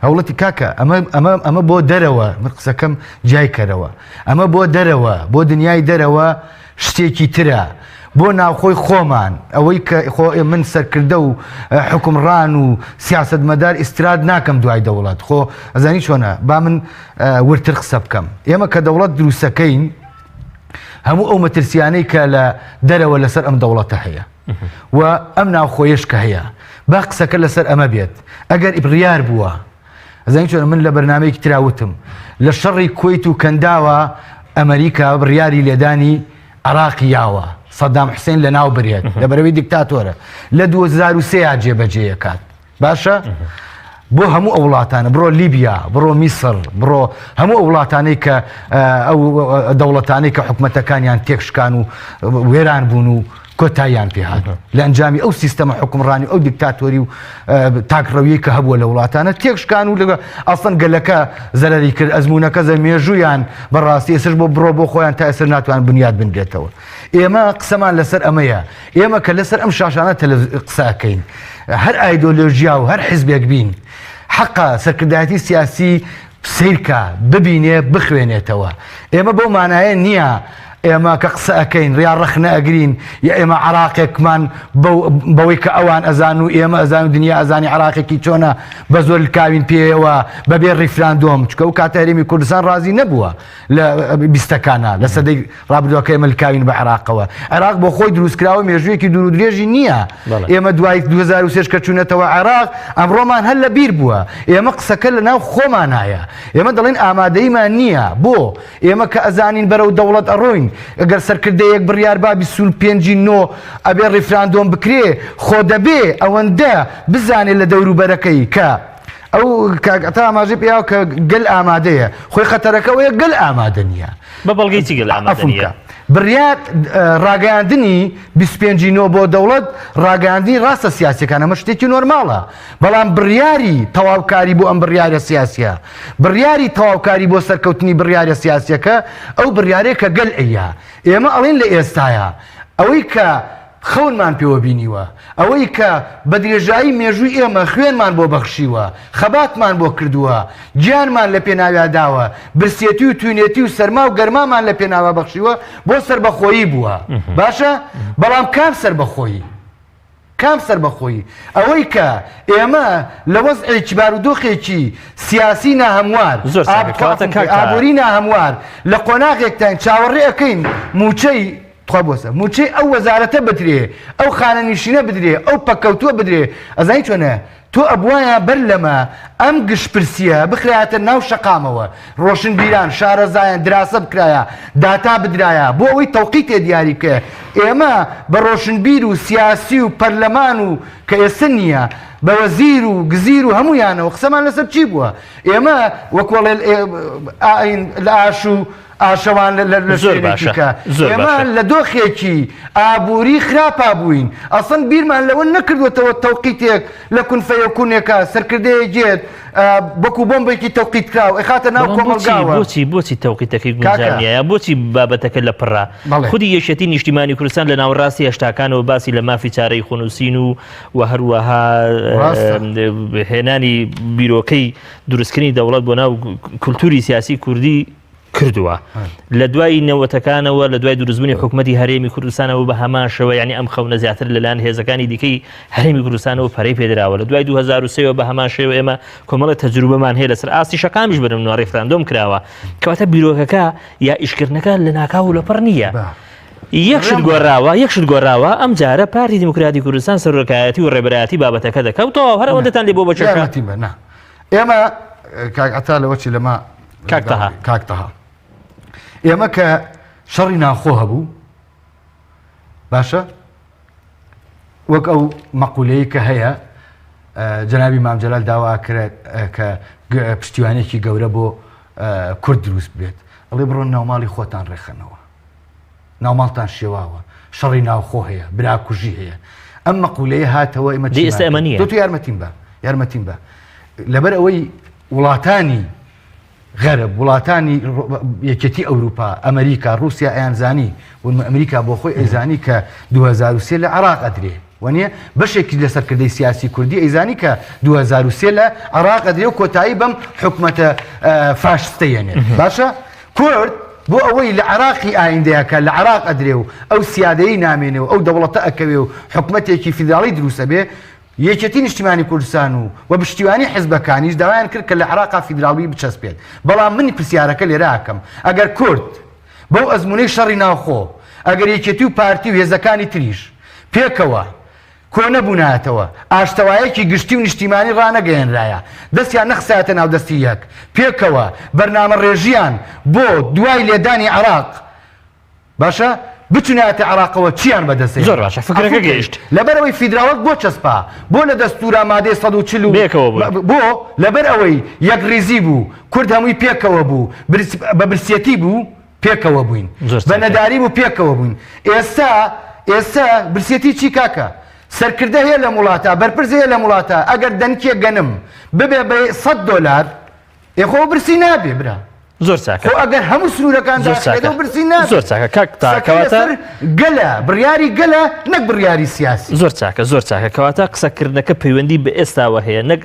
هەوڵەتی کاکە ئەمە بۆ دەرەوە من قسەکەم جای کەرەوە، ئەمە بۆ دەرەوە بۆ دنیای دەرەوە شتێکی ترە، بۆ ناوخۆی خۆمان ئەوەی کە من سەرکردە و حکومڕان و سیاسەتمەدار ئیستراد ناکەم دوای دەوڵەت. خۆ ئەزانی چۆنە با من ورتر قسە بکەم. ئێمە کە دەوڵەت دروستەکەین هەموو ئەو مەترسیانەی کە لە دەرەوە لەسەر ئەم دەوڵەتە هەیە و ئەم ناوخۆیش کە هەیە با قسەکە لەسەر ئەمە بێت. ئەگەر بڕیار بووە ئەزانی چۆن من لە بەرنامەیەکی تراوتم لە شەڕی کوێیت و کەنداوە ئەمریکا بڕیاری لێدانی عراقی یاوە سەدام حوسێن لە ناو برێت لەبەرەوەی دیکتاتۆرە لە 2003 جێبەجێیەکات باشە بۆ هەموو ئەو وڵاتانە بڕۆ لیبیا بڕۆ میسر بڕۆ هەموو ئەو وڵاتانەی کە ئەو دەوڵەتانەی کە حکومەتەکانیان تێکشکان و وێران بوون و کۆتاییان پێهات لە ئەنجامی ئەو سیستەمە حکومڕانی ئەو دیکتاتۆری و تاکڕەویی کە هەبووە لە وڵاتانە تێکشکان و لەگە ئەسڵەن گەلەکە زەرەری کرد ئەزمونونەکە مێژوویان بەڕاستی ئێسش بۆ بۆ خۆیان تا ئێسر ناتوان بنیاد بنرێتەوە. ئێمە قسەمان لەسەر ئەمەیە، ئێمە کە لەسەر ئەم شاشانە قسەکەین هەر ئایدۆلۆژیا و هەر حیزبێک بین حەقا سەرکردایەتی سیاسی سیرکە ببینێ بخوێنێتەوە. ئێمە بەو مانایە نییە ئێمە کە قسە ئەەکەین ڕیا ڕەخنە ئەگرین یا ئێمە عراقێکمان بەوەی کە ئەوان ئەزان و ئێمە ئەزان و دنیا ئەزانی عراقێکی چۆنە بە زۆر کاوین پێیەوە بەبێ ڕیفراندۆم چکە و کاتە هەرێمی کوردستان ڕازی نەبووە لە بیستەکانە لە سەدەی ڕابردووەکە ئێمە کاوین بە عراقەوە. عراق بۆ خۆی دروستکراوە مێژوویەکی دوور و درێژی نییە. ئێمە دوای 2003 کە چوونەتەوە عراق ئەمڕۆمان هەر لە بیر بووە. ئێمە قسەکە لە ناو خۆمان هەیە. ئێمە دەڵێن ئامادەیمان نییە بۆ ئێمە کە ئەزانین بەرەو دەوڵەت ئەڕۆین ئەگەر سەرکردەیەک بڕیار با 25 ئەبێ ڕیفراندۆم بکرێ خۆ دەبێ ئەوەندە بزانێت لە دەوروبەرەکەی کە ئەو تا ئاماژەی پیاوە کە گەل ئامادەیە خۆی خەتەرەکەەوەیە گەل ئامادە نییە بە بەڵگەی چی گەل ئامادە نییە. بڕیار ڕاگەاندنی 25 بۆ دەوڵەت ڕاگەاندنی ڕاستە سیاسەکان ئەمە شتێکی نۆرماڵە، بەڵام بڕیاری تەواوکاری بۆ ئەم بڕیارە سیاسیە بڕیاری تەواوکاری بۆ سەرکەوتنی بڕیارە سیاسیەکە ئەو بڕیارەیە کە گەل ئەیە. ئێمە ئەڵێن لە ئێستاە ئەوەی کە خەونمان پێوە بینیوە ئەوەی کە بە درێژایی مێژووی ئێمە خوێنمان بۆ بەخشیوە خەباتمان بۆ کردووە گیانمان لە پێناویا داوە برسێتی و توێنێتی و سەرما و گەرمامان لە پێناوە بەخشیوە بۆ سەربەخۆیی بووە باشە. بەڵام کام سەربەخۆیی کام سەربەخۆیی ئەوەی کە ئێمە لە وەزعێکی بارودۆخێکی سیاسی ناهەموار ئابووری ناهەموار لە قۆناغێکتان چاوەڕێ ئەەکەین موچەی موچەی ئەو وەزارەتە بدرێ ئەو خانەنیشینە بدرێ ئەو پەکەوتووە بدرێ. ئەزانی چۆنە تۆ ئەبوایە بەر لەمە ئەم گشتپرسیە بخرایەتە ناو شەقامەوە ڕۆشنبیران شارەزایان دراسە بکرایە داتا بدرایە بۆ ئەوەی تەوقیت تێ دیاری بکە. ئێمە بە ڕۆشنبیر و سیاسی و پەرلەمان و کە ئێستا نییە بە وەزیر و گزیر و هەموویانەوە قسەمان لەسەر چی بووە؟ ئێمە وەکوەڵێ لە ئاش و ئاشەوان لە شوێنێکیکە ئێمە لە دۆخێکی ئابووری خراپا بووین ئەسڵەن بیرمان لەوە نەکردوێتەوە تەوقیتێک لە کونفەیەکونێکە سەرکردەیە جێت بەکو بۆمبێکی تەوقیت کراوە ئەخاتە ناو کۆمەلگاوە. بۆچی تەوقیتەکەی گونجانیایە بۆچی بابەتەکە لە پڕا خودی یەکێتی نیشتیمانی کوردستان لە ناوەڕاستی هێشتاکانەوە باسی لە مافی چارەی خونووسین و هەروەها هێنانی بیرۆکەی دروستکردنی دەوڵەت بۆ ناو کولتوری سیاسی کوردی کردووە لە دوای نەوەتەکانەوە لە دوای دروستبوونی حکوومەتی هەرێمی کوردستانەوە بە هەماشەوە یعنی ئەم خەونە زیاتر لەلایەن هێزەکانی دیکەی هەرێمی کوردستانەوە پەرەی پێدراوە لە دوای 2023 بە هەمان شێوە ئێمە کۆمەڵە تەجروبەمان هەیە لەسەر ئاستی شەقامیش بەرەمنەوە ڕێفراندۆم کراوە کەواتە بیرۆکەکە یا ئیشکردنەکە لە ناکاو و لەپەڕ نییە یەکشت گۆڕاوە ئەم جارە پارتی دیموکراتی کوردستان سەرۆکایەتی و ڕێبەرایەتی بابەتەکە دەکەوتەوە هەر ئەوەندەتان لێ بۆ بەچەکە ئێمە کاکعتا لەوەچی لەما کاکتەها ئێمە کە شەڕی ناخۆ هەبوو باشە وەک ئەو مەقولەیە کە هەیە جەنابی مامجەلال داوا کرێت کە پشتیوانێکی گەورە بۆ کورد دروست بێت ئەڵێ بڕۆن ناوماڵی خۆتان ڕێخەنەوە ناوماڵتان شێواوە شەڕی ناوخۆ هەیە براکوژی هەیە ئەم مەقولەیە هاتەوە ئێمە ئێستا ئەمە نییە تو یارمەتیم بە لەبەر ئەوەی وڵاتانی غەرب وڵاتانی یەکێتی ئەوروپا ئەمریکا رووسیا ئەیانزانی ئەمریکا بۆ خۆی ئەیزانی کە 2023 لە عراق ئەدرێ وانە بەشێکی لەسەرکردەی سیاسی کوردی ئەیزانی کە 2023 لە عراق ئەدرێ و کۆتایی بەم حکومەتە فاشستەیەنێ باشە کورد بۆ ئەوەی لە عراقی ئایندەیەکە لە عراق ئەدرێ و ئەو سیادەیی نامێنێ و ئەو دەوڵەتە ئەکەوێ و حکومەتێکی فیدراڵی دروستە بێ یەکێتی نیشتیمانی کوردستان و پشتیوانی حیزبەکانیش داوایان کرد کە لە عراقا فیدراڵی بچەسپێت بەڵام منی پرسیارەکە لێرە ئەکەم ئەگەر کورد بەو ئەزمونەی شەڕی ناوخۆ ئەگەر یەکێتی و پارتی و هێزەکانی تریش پێکەوە کۆ نەبوونایەتەوە ئاشتەوایەکی گشتی و نیشتیمانی ڕانەگەێنرایە دەستیان نەخسایەتە ناو دەستی یەک پێکەوە بەرنامە ڕێژیان بۆ دوای لێدانی عراق باشە بچونایەتە عراقەوە چیان بەدەستێ زۆر باشە فکرەکە گەیشت لەبەرەوەی فیدراڵەت بۆ چەسپا بۆ لە دەستورە مادەی 140 بۆ لەبەر ئەوەی یەک ریزی بوو کورد هەمووی پێکەوە بوو بە برسێتی بوو پێکەوە بووین بە نەداری بوو پێکەوە بووین ئێستا برسێتی چی کاکە سەرکردە هەیە لە وڵاتە بەرپرس هەیە لە وڵاتە ئەگەر دەنکێ گەنم ببێ بە $100 ئێخۆ برسی نابێ برا زۆر چاکە ئەگەر هەموو سنوورەکان برسی نابێ زۆر چاکە کاکتاکەواتە گەلە بڕیاری گەلە نەک بڕیاری سیاسی زۆر چاکە کەواتە قسەکردنەکە پەیوەندی بە ئێستاوە هەیە نەک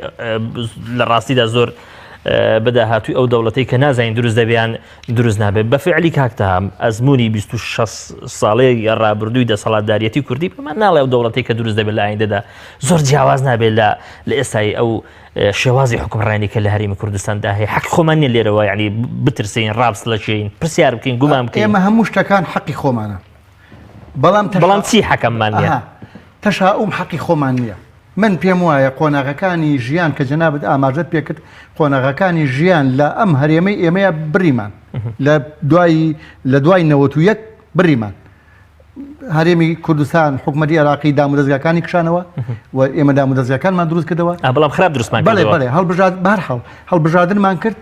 لە ڕاستیدا زۆر بەداهاتووی ئەو دەوڵەتەی کە نازانین دروست دەبیان دروست نابێت بە فعلی کاکتە ئەزمموی 26 ساڵەیە ڕابردووی دەسەڵاتداریەتی کوردی بەمان ناڵێ ئەو دەوڵەتی کە دروست دەبێت لە ئایندەدا زۆر جیاواز نابێت لە ئێستای ئەو شێوازی حکومڕانی کە لە هەرێمی کوردستاندا هەیە حەقی خۆمان نیە لێرەوە یعنی بترسین ڕابست لەچین پرسیار بکەین گومان بکەین ئێمە هەموو شتەکان حەقی خۆمانە بەڵام چی حەکەممان نییە تەشاؤم حەقی خۆمان نییە من پێم وایە قۆناغەکانی ژیان کە جەنابەت ئاماژەت پێکرد قۆناغەکانی ژیان لە ئەم هەرێمەی ئێمەیە بڕیمان لە دوای 91 بڕیمان هەرێمی کوردستان حکومەتی عێراقی دامودەزگاکانی کشانەوە و ئێمە دامودەزگاکانمان دروست کردەوە بەڵام خراپ دروستمان بەڵێ هەڵبژاردنمان کرد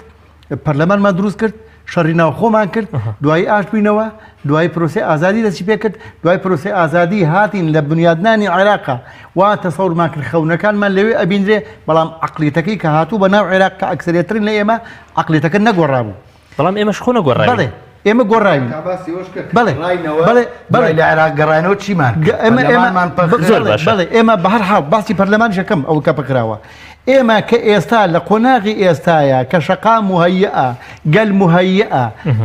پەرلەمانمان دروست کرد شەڕی ناوخۆمان کرد دوای ئاش بووینەوە دوای پرۆسەی ئازادی دەستی پێ کرد دوای پرۆسەی ئازادی هاتین لە بنیادنانی عێراقا وا تەسەوڕمان کرد خەونەکانمان لەوێ ئەبینرێ بەڵام عەقڵیەتەکەی کە هاتوو بە ناو عێراق کە ئەکسەریەترین لە ئێمە عەقڵیەتەکە نەگۆڕابوو بەڵام ئێمەش خۆ نەگۆڕاوین بەڵێ ئێمە گۆڕاوین بەڵێ لە عێراق گەڕاینەوە چیمان بەڵێ ئێمە بە هەر حاڵ باسی پەرلەمانی شەکەم ئەو کە پکراوە ئێمە کە ئێستا لە قۆناغی ئێستایە کە شەقا مهەیئە گەل مهەیئە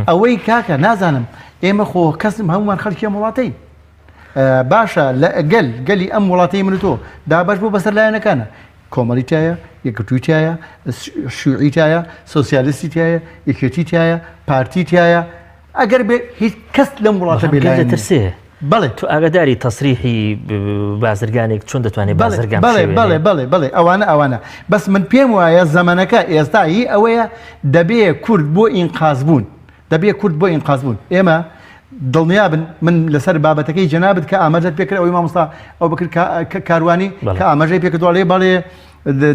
ئەوەی کاکە نازانم ئێمە خۆ کەسم هەمومان خەڵکی ئەم وڵاتەی باشە لە گەلی ئەم وڵاتەی من تۆ دابەش بوو بەسەر لایەنەکانە کۆمەڵی تایە یەکگرتووی تایە شیوعی تایە سۆسیالیستی تایە یەکێتی تایە پارتی تایە ئەگەر بێ هیچ کەس لەم وڵاتە بێترسێ بەڵێ تو ئاگاداری تەسریحی بازرگانێک چۆن دەتوانێت بازرگان بەڵێ ئەوانە بەس من پێم وایە زەمانەکە ئێستا هی ئەوەیە دەبێ کورد بۆ ئینقاز بوون ئێمە دڵنیابن من لەسەر بابەتەکەی جەنابەت کە ئاماژەت پێکرد ئەوەی مامۆستا ئەو بکرد کاروانی کە ئاماژەی پێکردووە بەڵێ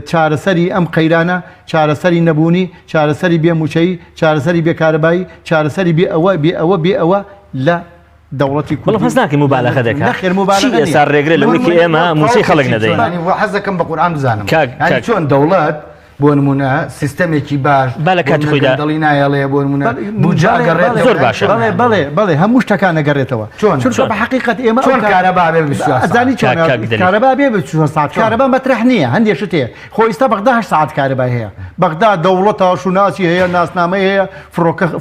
چارەسەری ئەم قەیرانە چارەسەری نەبوونی چارەسەری بێموچەی چارەسەری بێکارەبایی چارەسەری بێ ئەوە لە دەوڵەتی کوردی بەڵام هەست ناکەی مبالغە دەکات چی ئێستا ڕێگرێت لەوەی کە ئێمە موچەی خەڵک نەدەین حەز دەکەم بە قورئان بزانم چۆن دەوڵەت بۆ نمونە سیستەمێکی باش با لە کاتی خۆیدا دڵی نایەڵێ بۆ نمونە بجاگەڕێت زۆر باشە. بەڵێ هەموو شتەکان نەگەڕێتەوە چۆن بە حقیقت ئێمە چۆن کارەبا بێ 24 ئەزانی چۆن کاک دەلی. کارەبا بێ 24 ساعت کارەبا مەترەح نییە هەندێک شت هەیە خۆ ئێستا بەغدا 8 ساعت کارەبا هەیە بەغدا دەوڵەتە شوناسی هەیە ناسنامە هەیە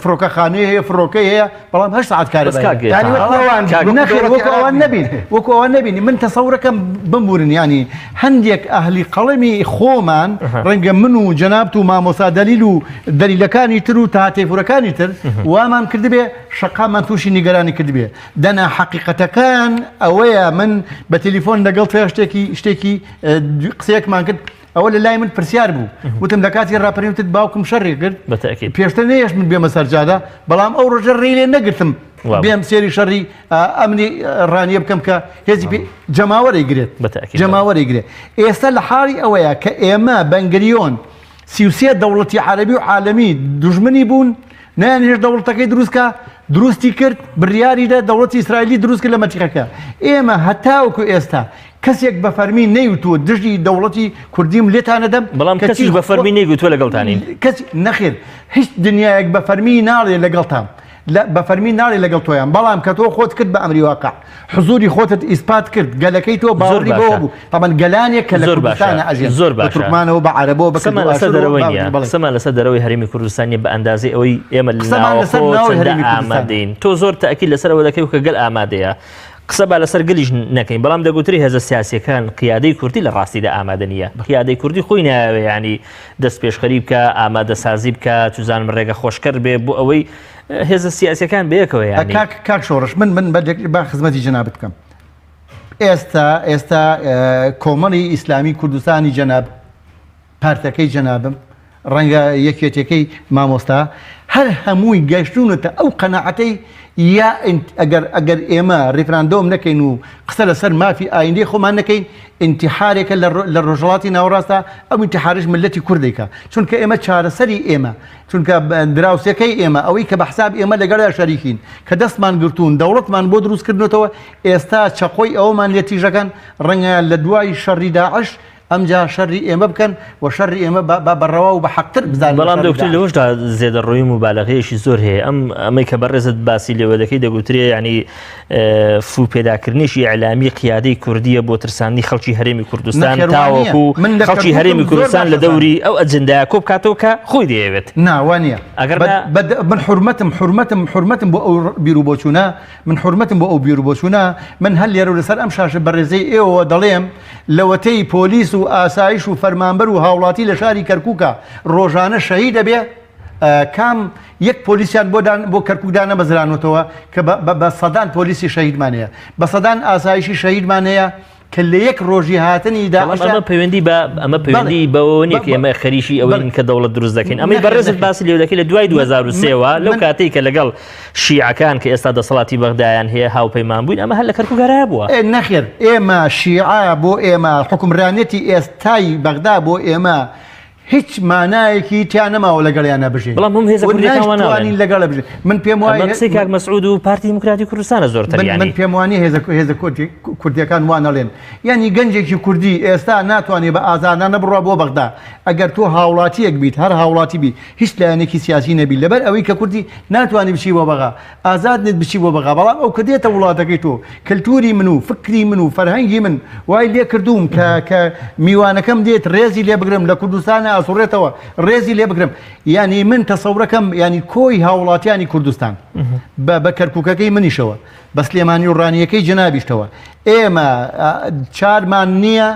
فڕۆکەخانەی هەیە فڕۆکەی هەیە بەڵام 8 ساعت کارەبا کاک هەیە. گێتا. نەخێر وەکو ئەوان نەبین وەکو ئەوان نەبینی من تەسەورەکەم بمبورن ینی هەندێک ئەهلی قەڵەمی خۆمان ڕەنگە من و جەنابت و مامۆستا دەلیل و دەلیلەکانی تر و تاتێفورەکانی تر وامان کردبێ شەقامان تووشی نیگەرانی کردبێ دەنا حەقیقەتەکان ئەوەیە من بە تەلیفۆن لەگەڵ تۆ شتێکی قسەیەکمان کرد ئەوە لە لای من پرسیار بوو وتم لە کاتی ڕاپەڕێوتت باوکم شەڕێ کرد بەتەکید. پێشتر نەیەش من بێمە سەرجادا بەڵام ئەو ڕۆژە ڕێ لێ نەگرتم بێم سێری شەڕی ئەمنی ڕانیە بکەم کە هێزی جەماوەری گرێت بەتەکید. جەماوەری گرێت ئێستا لە حاڵی ئەوەیە کە ئێمە بەنگریۆن 33 دەوڵەتی عەرەبی و عالەمی دوژمنی بوون نەیان هێش دەوڵەتەکەی دروستکە دروستی کرد بڕیاریدا دەوڵەتی ئیسرائیلی دروست کرد لە مەتیقەکە ئێمە هەتاوەکو ئێستا کەسێک بە فەرمی نەیوتووە دژی دەوڵەتی کوردیم لێتانەدەم بەڵام کەسیش بە فەرمی نەیگوتووە لەگەڵتانین کەس نەخێر هیچ دنیایەک بە فەرمی ناڵێ لەگەڵتان بە فەرمی ناڵێ لەگەڵ تۆیان بەڵام کە تۆ خۆت کرد بە ئەمری واقع حزوری خۆتت ئیسپات کرد گەلەکەی تۆ باوەڕی بەوە بوو طبعا گەلانێک کە لە کوردستانە ئەژێن زۆر باشە. بە تورکمانەوە بە عەرەبەوە بە قسەمان لەسەر دەرەوەی نییە قسەمان لەسەر دەرەوەی هەرێمی کوردستانی بە ئەندازەی ئەوەی ئێمە لەناوەخۆ ئامادەین تۆ زۆر تەئەکید لەسەرەوە دەکەی و کە گەل ئامادەیە قسە با لەسەر گەلیش نەکەین بەڵام دەگوتری هێزە سیاسیەکان قیادەی کوردی لە ڕاستیدا ئامادە نییە قیادەی کوردی خۆی ناوێ ینی دەست پێشخەری بکە ئامادە سازی بکە توزانم ڕێگە خۆشکەر بێ بۆ ئەوەی هێزە سیاسیەکان بەیەکەوە ینی کاک شۆڕش من با خزمەتی جەناب بکەم ئێستا کۆمەڵی ئیسلامی کوردستانی جەناب پارتەکەی جەنابم ڕەنگە یەکێتەکەی مامۆستا هەر هەمووی گەشتونەتە ئەو قەنەعەتەی یا ئەگەر ئێمە ڕیفراندۆم نەکەین و قسە لەسەر مافی ئایندەی خۆمان نەکەین ئینتیحارێکە لە ڕۆژهەڵاتی ناوەڕاستە ئەو ئینتیحارش ملەتی کوردێکە چونکە ئێمە چارەسەری ئێمە چونکە دراوسەکەی ئێمە ئەوەی کە بە حساب ئێمە لەگەڵا شەریکین کە دەستمان گرتوون دەوڵەتمان بۆ دروستکردنەوە ئێستا چەقۆی ئەومان لێ تیژەکان ڕەنگە لە دوای شەڕی داعش ئەمجا شەڕی ئێمە بکەن و شەڕی ئێمە بەڕەوا و بە حەقتر بزانین بەڵام دەکتر لەوەشدا زێدەڕۆیی مبالەغەیەشی زۆر هەیە ئەمەی کە بەڕێزت باسی لێوە دەکەی دەگوترێ ینی فو پێداکردنیشی ئەعلامی قیادەی کوردیە بۆ ترساندنی خەڵکی هەرێمی کوردستان تاوەکو خەڵکی هەرێمی کوردستان لە دەوری ئەو ئەجندایە کۆ بکاتەوە کە خۆی دەیەوێت ناوانە ئەگەر من حرمەتم بۆ ئەو بیرروبۆچوونە من حرمەتم بۆ ئەو بیرروبۆچوونە من هەر لێرە لەسەر ئەم شاشە بەڕێزەی ئێوە دەڵێم لەوەتەی پۆلیس و ئاسایش و فەرمانبەر و هاوڵاتی لە شاری کەرکووکە ڕۆژانە شەهید دەبێ کام یەک پۆلیسیان بۆ کەرکوودانە بەزرانوتەوە کە بە سەدان پۆلیسی شەهیدمانەیە بە سەدان ئاسایشی شەهیدمانەیە کە لە یەک ڕۆژی هاتنیدا ئەمە پەیوەندی بەوە نیە ئێمە خەریشی ئەوەین کە دەوڵەت دروست دەکەین ئەمەی بەڕێزت باسی لێ دەکەی لە دوای 2023ەوە لەو کاتێک کە لەگەڵ شیعەکان کە ئێستا دەسەڵاتی بەغدایان هەیە هاوپەیمان بووین ئەمە هەر لە کەرکووگەرایە بووە نەخێر ئێمە شیعە بۆ ئێمە حکومرانێتی ئێستای بەغدا بۆ ئێمە هیچ مانایەکی تیان نەماوە لەگەڵیانە بژێن بەڵام هەم هێزە کوردیەکان لەگەڵ بژێن من پێم وایە قسەی کاک مەسعود و پارتی دیموکراتی کوردستانە زۆرتر من پێم وانە هێزە کوردیەکان وانەڵێن یعنی گەنجێکی کوردی ئێستا ناتوانێت بە ئازادانە بڕوا بۆ بەغدا ئەگەر تۆ هاوڵاتیەک بیت هەر هاوڵاتی بی هیچ لایەنێکی سیاسی نەبی لەبەر ئەوەی کە کوردی ناتوانانی بچی بۆ بەغا ئازاد نێت بچی بۆ بەغا بەڵام ئەو کە دێتە وڵاتەکەی تۆ کللتوری من و فکری من و فەرهەنگی من وای لێ کردوم کە میوانەکەم دێت ڕێزی لێ بگرم لە کوردستانە ئاسوڕێتەوە ڕێزی لێ بگرم ینی من تەسەورەکەم ینی کۆی هاوڵاتیانی کوردستان بە کەرکووکەکەی منیشەوە بە سلێمانی و ڕانیەکەی جنابیشتەوە ئێمە چارمان نییە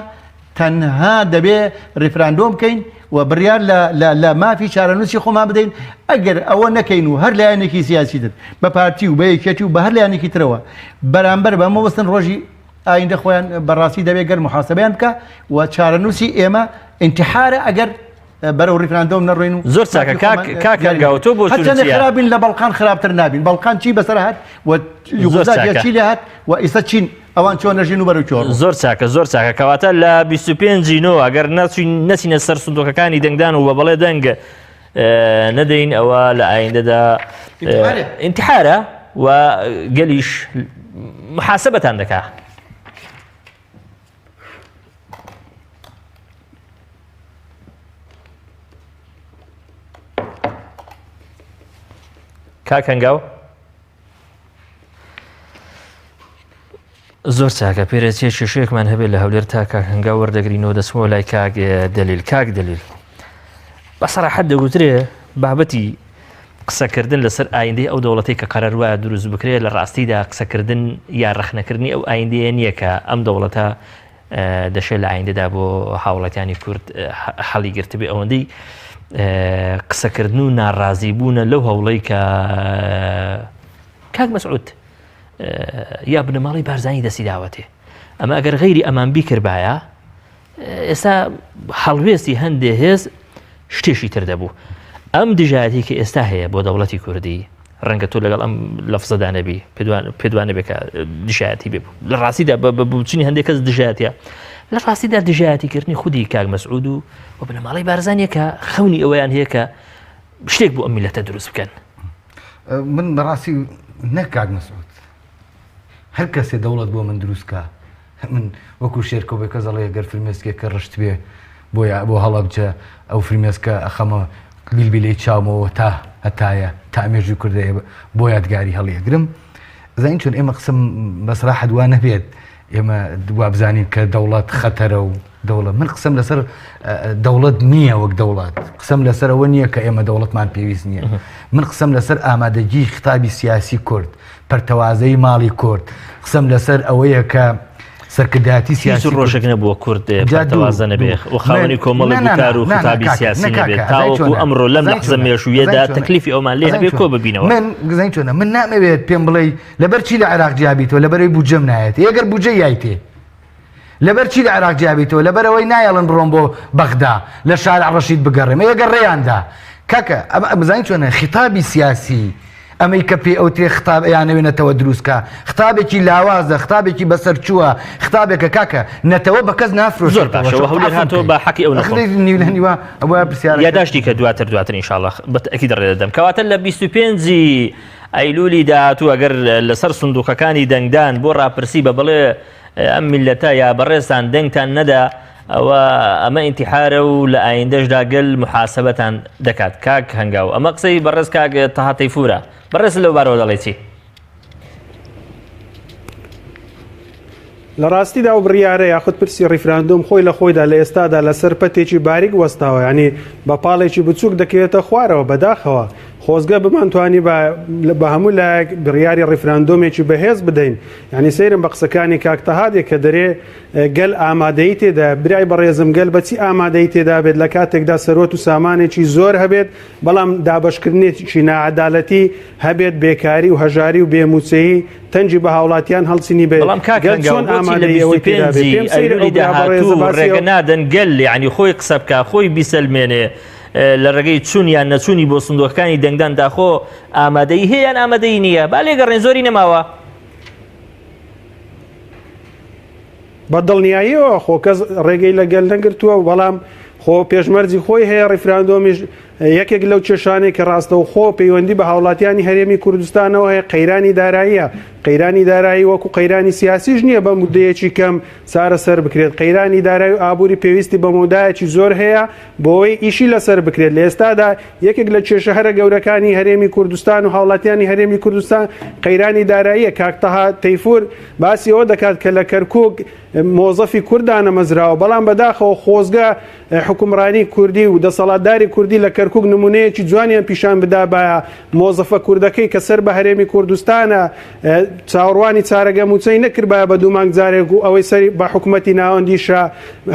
تەنها دەبێ ڕیفراندۆم بکەین و بڕیار لە مافی چارەنووسی خۆمان بدەین ئەگەر ئەوە نەکەین و هەر لایەنێکی سیاسی تر بە پارتی و بە یەکێتی و بە هەر لایەنێکی ترەوە بەرامبەر بەمە وەستن ڕۆژی ئایندە خۆیان بەڕاستی دەبێت گەر محاسبەیان بکە و چارەنووسی ئێمە ئینتیحارە ئەگەر بەرەو ڕیفراندۆم نەڕۆین و زۆر چاکە کاکەرگاوتۆ بۆ خرابین لە بەڵقان خراپتر نابین بەڵقان چی بەسەر هات و چی لێ هات و ئێستا چین ئەوان چۆن نەژین و بەرەو چۆڕ زۆر چاکە کەواتە لە 25 ئەگەر نەچینە سەر سندوقەکانی دەنگدان و بە بەڵێ دەنگ نەدەین ئەوە لە ئایندەدا ئینتیحارە و گەلیش محاسبەتان دەکا. کاک هەنگاو زۆر چاکە پێرەچێ شێشەیەکمان هەبێت لە هەولێر تا کاک هەنگاو وەردەگرینەوە دەچمەوە لای کاک دەلیل کاک دەلیل بەسەراحەت دەگوترێ بابەتی قسەکردن لەسەر ئایندەی ئەو دەوڵەتی کە قەرار وایە دروست بکرێت لە ڕاستیدا قسەکردن یا ڕەخنەکردنی ئەو ئایندەیە نییە کە ئەم دەوڵەتە دەشێت لە ئایندەدا بۆ هاوڵەتیانی کورد هەڵی گرتبێ ئەوەندەی قسەکردن و ناڕازی بوونە لەو هەوڵەی کە کاک مەسعود یا بنەماڵی بارزانی دەستی داوەتێ ئەمە ئەگەر غەیری ئەمان بیکردبایە ئێستا هەڵوێستی هەندێ هێز شتێشی تر دەبوو ئەم دژایەتی کە ئێستا هەیە بۆ دەوڵەتی کوردی ڕەنگە تۆ لەگەڵ ئەم لەفزەدا نەبی پێدوانە بێت کە دژایەتی بێ لە ڕاستیدا بچنی هەندێک کەس دژایەتە لە ڕاستیدا دژایەتیکردنی خودی کاک مەسعود و بنەماڵی بارزانیە کە خەونی ئەوەیان هەیە کە شتێک بۆ ئەم میلەتە دروست بکەن من بەڕاستی نەک کاک مەسعود هەر کەسێ دەوڵەت بۆ من دروستکە من وەکو شێرکەوە کە زەڵەیە گەر فرمێسکێک کە ڕشت بێ بۆ هەڵە بچە ئەو فرمێسکە ئەخەمە بیلبیلەی چاومەوە تا هەتایە تا ئەمێژوی کوردەیە بۆ یادگاری هەڵیەگرم زین چۆن ئێمە قسم بەسراحە دوا نەبێت ئێمە دوا بزانین کە دەوڵەت خەتەرە و دەوڵەت من قسم لەسەر دەوڵەت نییە وەک دەوڵەت قسم لەسەر ئەوە نییە کە ئێمە دەوڵەتمان پێویست نییە من قسم لەسەر ئامادەگی ختابی سیاسی کورد پەرتەوازەی ماڵی کورد قسم لەسەر ئەوەیە کە سەرکردایەتی سیاسی ڕۆژێک نەبووە کورد پەرتەوازە نەبێ و خاوەنی کۆمەڵی بکار و ختابی سیاسی نەبێت تاوەکو ئەمڕۆ لەم لەحزە مێژوویەدا تەکلیفی ئەومان لێ هەبێ کۆ ببینەوە من گزین چۆنە من نامەوێت پێم بڵێ لەبەر چی لە عێراق جیابیتەوە لەبەرەوەی بودجەم نایەت ئەگەر بودجە یایتێ لەبەر چی لە عێراق جیابیتەوە لەبەرەوەی نایەڵن بڕۆم بۆ بەغدا لە شارع ڕەشید بگەڕێمە ئەگەر ڕێیاندا کاکە بزانین چۆنە خیتابی سیاسی ئەمەی کە پێ ئەو تێ ختاب یانەوێنێتەوە دروستکە ختابێکی لاوازە ختابێکی بەسەرچووە ختابێکە کاکە نەتەوە بە کەس نافرۆ زۆر باشەوە هەولێر هاتۆ بە حەقی ئەو نیوە ئەوە پرسیار یاداشتی کە دواتر ئینشاءالله بەتەکید ڕێدەدەم کەواتە لە 25 ئەیلولی داهاتوو ئەگەر لەسەر سندوقەکانی دەنگدان بۆ ڕاپرسی بە بڵێ ئەم میلەتە یا بەڕێستان دەنگتان نەدا ئەوە ئەمە ئینتیحارە و لە ئایندەشدا گەل محاسبەتان دەکات کاک هەنگاو ئەمە قسەی بەڕێز کاک تەها تەیفورە بەڕێز لەو بارەوە دەڵێ چی لە ڕاستیدا و بڕیارە یاخود پرسی ڕیفراندۆم خۆی لە خۆیدا لە ئێستادا لەسەر پەتێکی باریک وەستاوە ینی بە پاڵێکی بچووک دەکەوێتە خوارەوە بەداخەوە خۆزگە بمانتوانی بە هەموو لایەک بڕیاری ڕیفراندۆمێکی بەهێز بدەین ینی سەیرم بە قسەکانی کاکتەهادێک کە دەرێ گەل ئامادەی تێدا برای بەڕێزم گەل بەچی ئامادەی تێدا بێت لە کاتێکدا سەرۆت و سامانێکی زۆر هەبێت بەڵام دابشکردنێکی نائەدالەتی هەبێت بێکاری و هەژاری و بێموچەیی تەنجی بە هاوڵاتیان هەڵسینی بێت بەڵام چۆن ئامادەی ئەوەی ڕێگە نادەن گەل ینی خۆی قسە بکە خۆی بیسەلمێنێ لە ڕێگەی چوونیان نەچوونی بۆ سندوقەکانی دەنگدان داخۆ ئامادەی هەیەیان ئامادەی نییە با لێگەڕێن زۆری نەماوە بە دڵنیاییەوە خۆ کەس ڕێگەی لەگەل نەگرتووە بەڵام خۆ پێشمەرجی خۆی هەیە ڕیفراندۆمیش یەکێک لەو چێشانێک کە ڕاستەو خۆ پەیوەندی بە هاوڵاتیانی هەرێمی کوردستانەوە هەیە قەیرانی داراییە قەیرانی دارایی وەکو قەیرانی سیاسیش نییە بە مودەیەکی کەم چارەسەر بکرێت قەیرانی دارایی و ئابووری پێویستی بە مودایەکی زۆر هەیە بۆەوەی ئیشی لەسەر بکرێت لە ئێستادا یەکێک لە کێشە هەرە گەورەکانی هەرێمی کوردستان و هاوڵاتیانی هەرێمی کوردستان قەیرانی داراییە کاکتەها تەیفور باسی ئەوە دەکات کە لە کەرکووک مۆزەفی کوردانە مەزراوە بەڵام بەداخەوە خۆزگە حکومڕانی کوردی و دەسەڵاتداری کوردی لە کەرکووک نمونەیەکی جوانیان پیشان بدا بە مۆزەفە کوردەکەی کە سەر بە هەرێمی کوردستانە چاوەڕوانی چارەگە موچەی نەکرد بە دوو مانگ جارێک و ئەوەی سەری بە حکوومەتی ناوەندیشە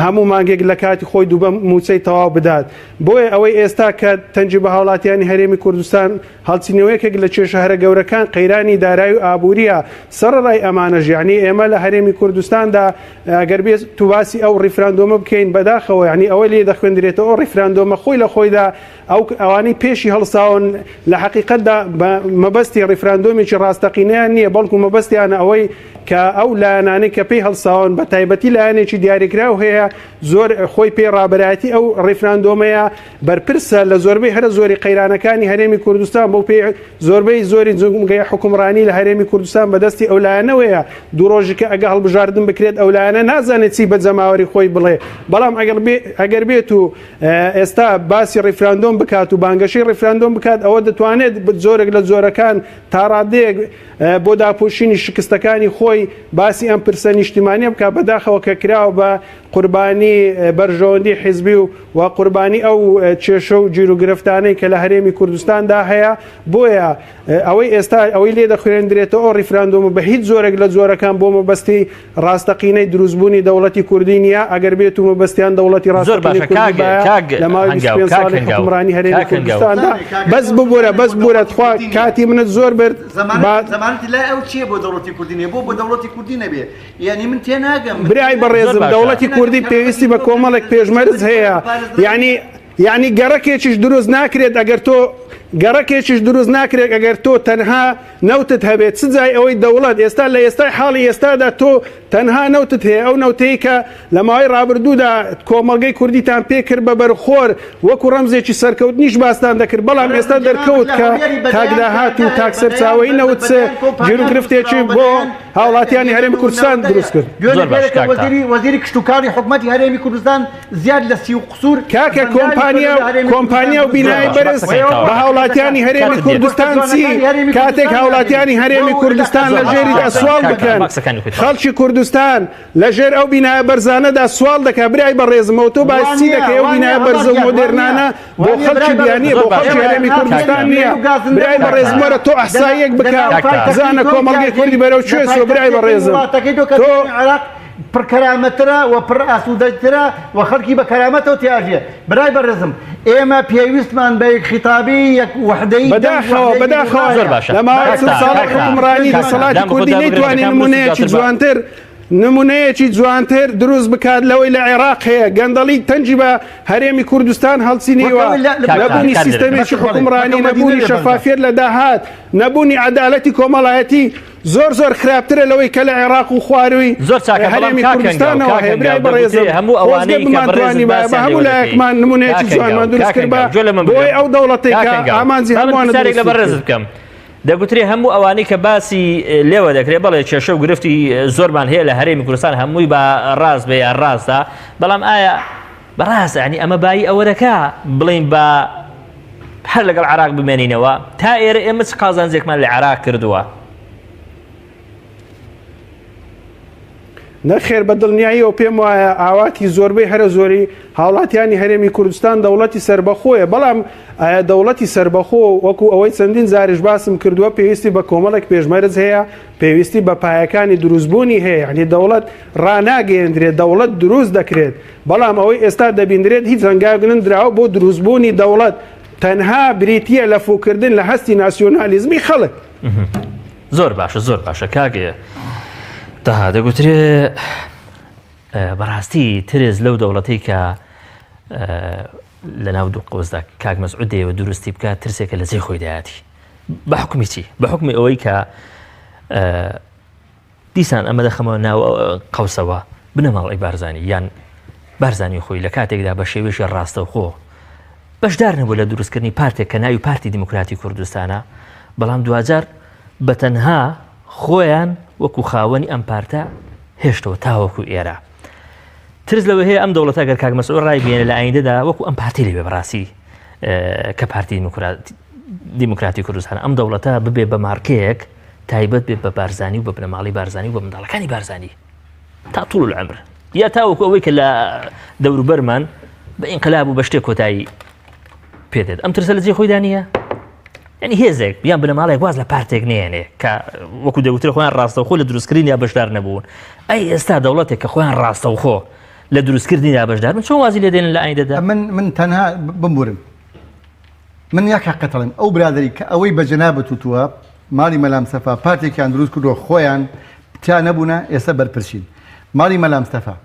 هەموو مانگێک لە کاتی خۆی دوو بە موچەی تەواو بدات بۆیە ئەوەی ئێستا کە تەنجی بە هاوڵاتیانی هەرێمی کوردستان هەڵچینەوەیەکێک لە کێشە هەرە گەورەکان قەیرانی دارایی و ئابووریە سەرڕای ئەمانەژ یعنی ئێمە لە هەرێمی کوردستاندا ئەگەر بێت تو باسی ئەو ڕیفراندۆمە بکەین بەداخەوە ینی ئەوە لێ دەخوێندرێتەوە ئەو ڕیفراندۆمە خۆی لە خۆیدا ئەوانەی پێشی هەڵساون لە حقیقەتدا مەبەستی ڕیفراندۆمێکی ڕاستەقینەیان نییە بەڵکو مەبەستیانە ئەوەی کە ئەو لایەنانەی کە پێی هەڵساون بە تایبەتی لایەنێکی دیاریکراو هەیە زۆر خۆی پێ ڕابەرایەتی ئەو ڕیفراندۆمەیە بەرپرسە لە زۆربەی هەرە زۆری قەیرانەکانی هەرێمی کوردستان بۆ پێی زۆربەی زۆری جمهوریەتی حکومڕانی لە هەرێمی کوردستان بەدەستی ئەو لایەنەوەیە دوو ڕۆژێکە ئەگە هەڵبژاردن بکرێت ئەو لایەنە نازانێت چی بە جەماوەری خۆی بڵێ بەڵام ئەگەر بێت و ئێستا باسی ڕیفراندۆم ڕیفراندۆم بکات و بانگەشەی ڕیفراندۆم بکات ئەوە دەتوانێت زۆرێک لە زۆرەکان تا ڕادەیەک بۆ داپۆشینی شکستەکانی خۆی باسی ئەم پرسە نیشتیمانیە بکات بەداخەوە کە کراوە بە قوربانی بەرژەوەندی حیزبی و قوربانی ئەو کێشە و گیر و گرفتانەی کە لە هەرێمی کوردستاندا هەیە بۆیە ئەوەی ئێستا ئەوەی لێ دەخوێندرێتەوە ئەو ڕیفراندۆم بە هیچ زۆرێک لە زۆرەکان بۆ مەبەستی ڕاستەقینەی دروستبوونی دەوڵەتی کوردی نیە ئەگەر بێت و مەبەستیان دەوڵەتی ڕاستەقینەی کوردی لە ماوەی 25 ساڵی حکومڕانی هەرێمی کوردستاندا بەس ببورە خوا کاتی منت زۆر برد زمانتی لای ئەو چییە بۆ دەوڵەتی کوردی نیە بۆ دەوڵەتی کوردی نەبێ یعنی من تێناگەم برای بەڕێزم دەوڵەتی کوردی پێویستی بە کۆمەڵێک پێشمەرز هەیە یعنی گەڕەکێکیش دروست ناکرێت ئەگەر تۆ گەڕەکێکیش دروست ناکرێت ئەگەر تۆ تەنها نەوتت هەبێت سزای ئەوەی دەوڵەت ئێستا لە ئێستای حاڵی ئێستادا تۆ تەنها نەوتت هەیە ئەو نەوتەی کە لە ماوەی ڕابردوودا کۆمەڵگەی کوردیتان پێکرد بە بەرخۆر وەکو ڕەمزێکی سەرکەوتنیش باستان دەکرد بەڵام ئێستا دەرکەوت کە تاکداهات و تاکسەرچاوی نەوت گیر و گرفتێکی بۆ هاوڵاتیانی هەرێمی کوردستان دروست کرد. وەزیری کشتوکاری حکومەتی هەرێمی کوردستان زیاد لە 30 قسوور کاکە کۆمپانیا و بینایی بەرز بە هاوڵاتیانی هەرێمی کوردستان چی کاتێک هاوڵاتیانی هەرێمی کوردستان لە ژێری ئەسوال بکەن خەڵکی کوردستان لە ژێر ئەو بینایە بەرزانەدا سوال دەکا برای بەڕێزمەوە تۆ باسی دەکەی ئەو بینایە بەرزە و مۆدێرنانە بۆ خەڵکی بیانیە بۆ خەڵکی هەرێمی کوردستان نییە برای بەڕێزمەرە تۆ ئەحساییەک بکە زانە کۆمەڵگەی کوردی بەرەو کوێسەوە برای بەڕێزم تۆ پڕکەرامەترە و پڕ ئاسوودەترە و خەڵکی بە کەرامەتەوە تیاژیە برای بەڕێزم ئێمە پێویستمان بە وحدەی بەداخەوە لە ماوەی ساڵی حکومڕانی دەسەڵاتی کوردی نەیتوانێت نمونەیەکی جوانتر دروست بکات لەوەی لە عێراق هەیە گەندەڵی تەنجی بە هەرێمی کوردستان هەڵچینیوە نەبوونی سیستەمێکی حکومڕانی نەبوونی شەفافیت لە داهات نەبوونی عەدالەتی کۆمەڵایەتی زۆر خراپترە لەوەی کە لە عێراق و خواروی هەرێمی کوردستانەوە هەیە برای بەڕێزم هەموو لایەکمان نمونەیەکی جوانمان دروست کرد بۆی ئەو دەوڵەتێک کە ئامانجی هەمووانە لە بەڕێز بکەم دەگوترێ هەموو ئەوانەی کە باسی لێوە دەکرێت بەڵێ کێشە و گرفتی زۆرمان هەیە لە هەرێمی کوردستان هەمووی بە ڕاست بێ یان ڕاستە بەڵام ئایا بەڕاست ینی ئەمە بای ئەوە دەکا بڵین بە هەر لەگەڵ عێراق بمێنینەوە تا ئێرە ئێمە چ قازانجێکمان لە عێراق کردووە نەخێر بە دڵنیاییەوە پێم وایە ئاواتی زۆربەی هەرە زۆری هاوڵاتیانی هەرێمی کوردستان دەوڵەتی سربەخۆیە بەڵام ئایا دەوڵەتی سربەخۆ وەکو ئەوەی چەندین زاریش باسم کردووە پێویستی بە کۆمەڵێک پێشمەرز هەیە پێویستی بە پایەکانی دروستبوونی هەیە یعنی دەوڵەت ڕناگەیەندرێت دەوڵەت دروست دەکرێت بەڵام ئەوەی ئێستا دەبیندرێت هیچ هەنگاوگرن دراوە بۆ دروستبوونی دەوڵەت تەنها بریتیە لە فۆکردن لە هەستی ناسیۆنالیزمی خەڵک. زۆر باشە کاگەیە تا دەگوترێ بەڕاستی ترز لەو دەوڵەتی کە لە ناو دوو قۆزدا کاک مەسعود دەیەوە دروستی بکات ترسێکە لە جێ خۆی دایەتی بە حکمی چی بە حکمی ئەوەی کە دیسان ئەمە دەخەمەوە ناو قەوسەوە بنەماڵی بارزانی یان بارزانی خۆی لە کاتێکدا بە شێوێژی ڕاستەوخۆ بەشدار نەبوو لە دروستکردنی پارتێک کە ناوی پارتی دیموکراتی کوردستانە بەڵام دوجار بەتەنها خۆیان وەکو خاوەنی ئەم پارتە هێشتەوە تاوەکو ئێرە ترس لەوە هەیە ئەم دەوڵەتە گەر کاک مەسعود ڕای بێنێ لە ئایندەدا وەکو ئەم پارتی لێ بەڕاستی کە پارتی دیموکراتی کوردستان ئەم دەوڵەتە ببێ بە مارکەیەک تایبەت بێ بە بارزانی و بە بنەماڵی بارزانی و بە منداڵەکانی بارزانی تا طول العمر یا تاوەکو ئەوەی کە لە دەوروبەرمان بە ئینقلاب و بە شتێک کۆتایی پێدێت ئەم ترسە لە جێ خۆی دانیە ینی هێزێک بیان بنەماڵێک واز لە پارتێک نێنێ کە وەکو دەوترە خۆیان ڕاستەوخۆ لە دروستکردنی یا بەشدار نەبوون ئەی ئێستا دەوڵەتێک کە خۆیان ڕاستەوخۆ لە دروستکردنی یا بەشدار من چۆن وازی لێ دێنن لە ئایندەدا من تەنها بمبورم من یاک حقیقەتەڵێم ئەو برادری کە ئەوەی بە جەنابەت وتووە ماڵی مەلام سەفا پارتێکیان دروست کردووە خۆیان تا نەبوونە ئێستا بەرپرسین ماڵی مەلام سەفا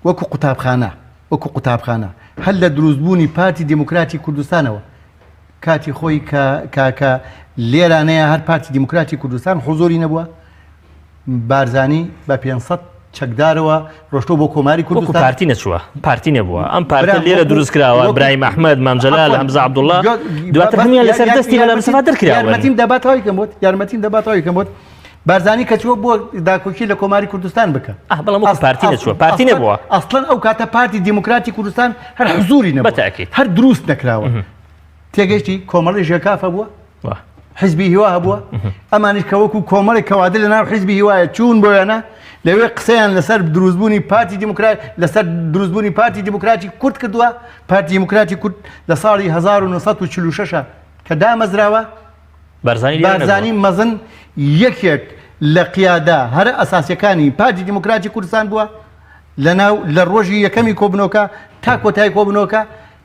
وەکو قوتابخانە هەر لە دروستبوونی پارتی دیموکراتی کوردستانەوە کاتی خۆی کاکە لێرانەیە هەر پارتی دیموکراتی کوردستان حوزۆری نەبووە بارزانی بە 500 چەکدارەوە ڕۆشتۆ بۆ کۆماری کوردستان پارتی نەچووە پارتی نەبووە ئەم پارتە لێرە دروست کراوە برایم ئەحمەد مامجەلال هەمزە عەبدوڵڵا دواتر هەموویان لەسەر دەستی مەلام سەفا دەرکراون یارمەتیم دەباتەوەی کەم بۆت بارزانی کەچووە بۆ داکۆکی لە کۆماری کوردستان بکە بەڵام پارتی نەچووە پارتی نەبووە ئەسڵەن ئەو کاتە پارتی دیموکراتی کوردستان هەر حوزوری نەبووە هەر دروست نەکراوە تێگەشتی کۆمەڵی ژێکافە بووە حیزبی هیوا هەبووە ئەمانش کە وەکو کۆمەڵی کەوادە لە ناو حیزبی هیوایە چوون بۆیانە لەوێ قسەیان لەسەر دروستبوونی پارتی دیموکرات لەسەر دروستبوونی پارتی دیموکراتی کورد کردووە پارتی دیموکراتی کورد لە ساڵی 1946 کە دامەزراوە بارزانی مەزن یەکێک لە قیادا هەر ئەساسیەکانی پارتی دیموکراتی کوردستان بووە لە ڕۆژی یەکەمی کۆبنەوەکە تا کۆتایی کۆبنەوەکە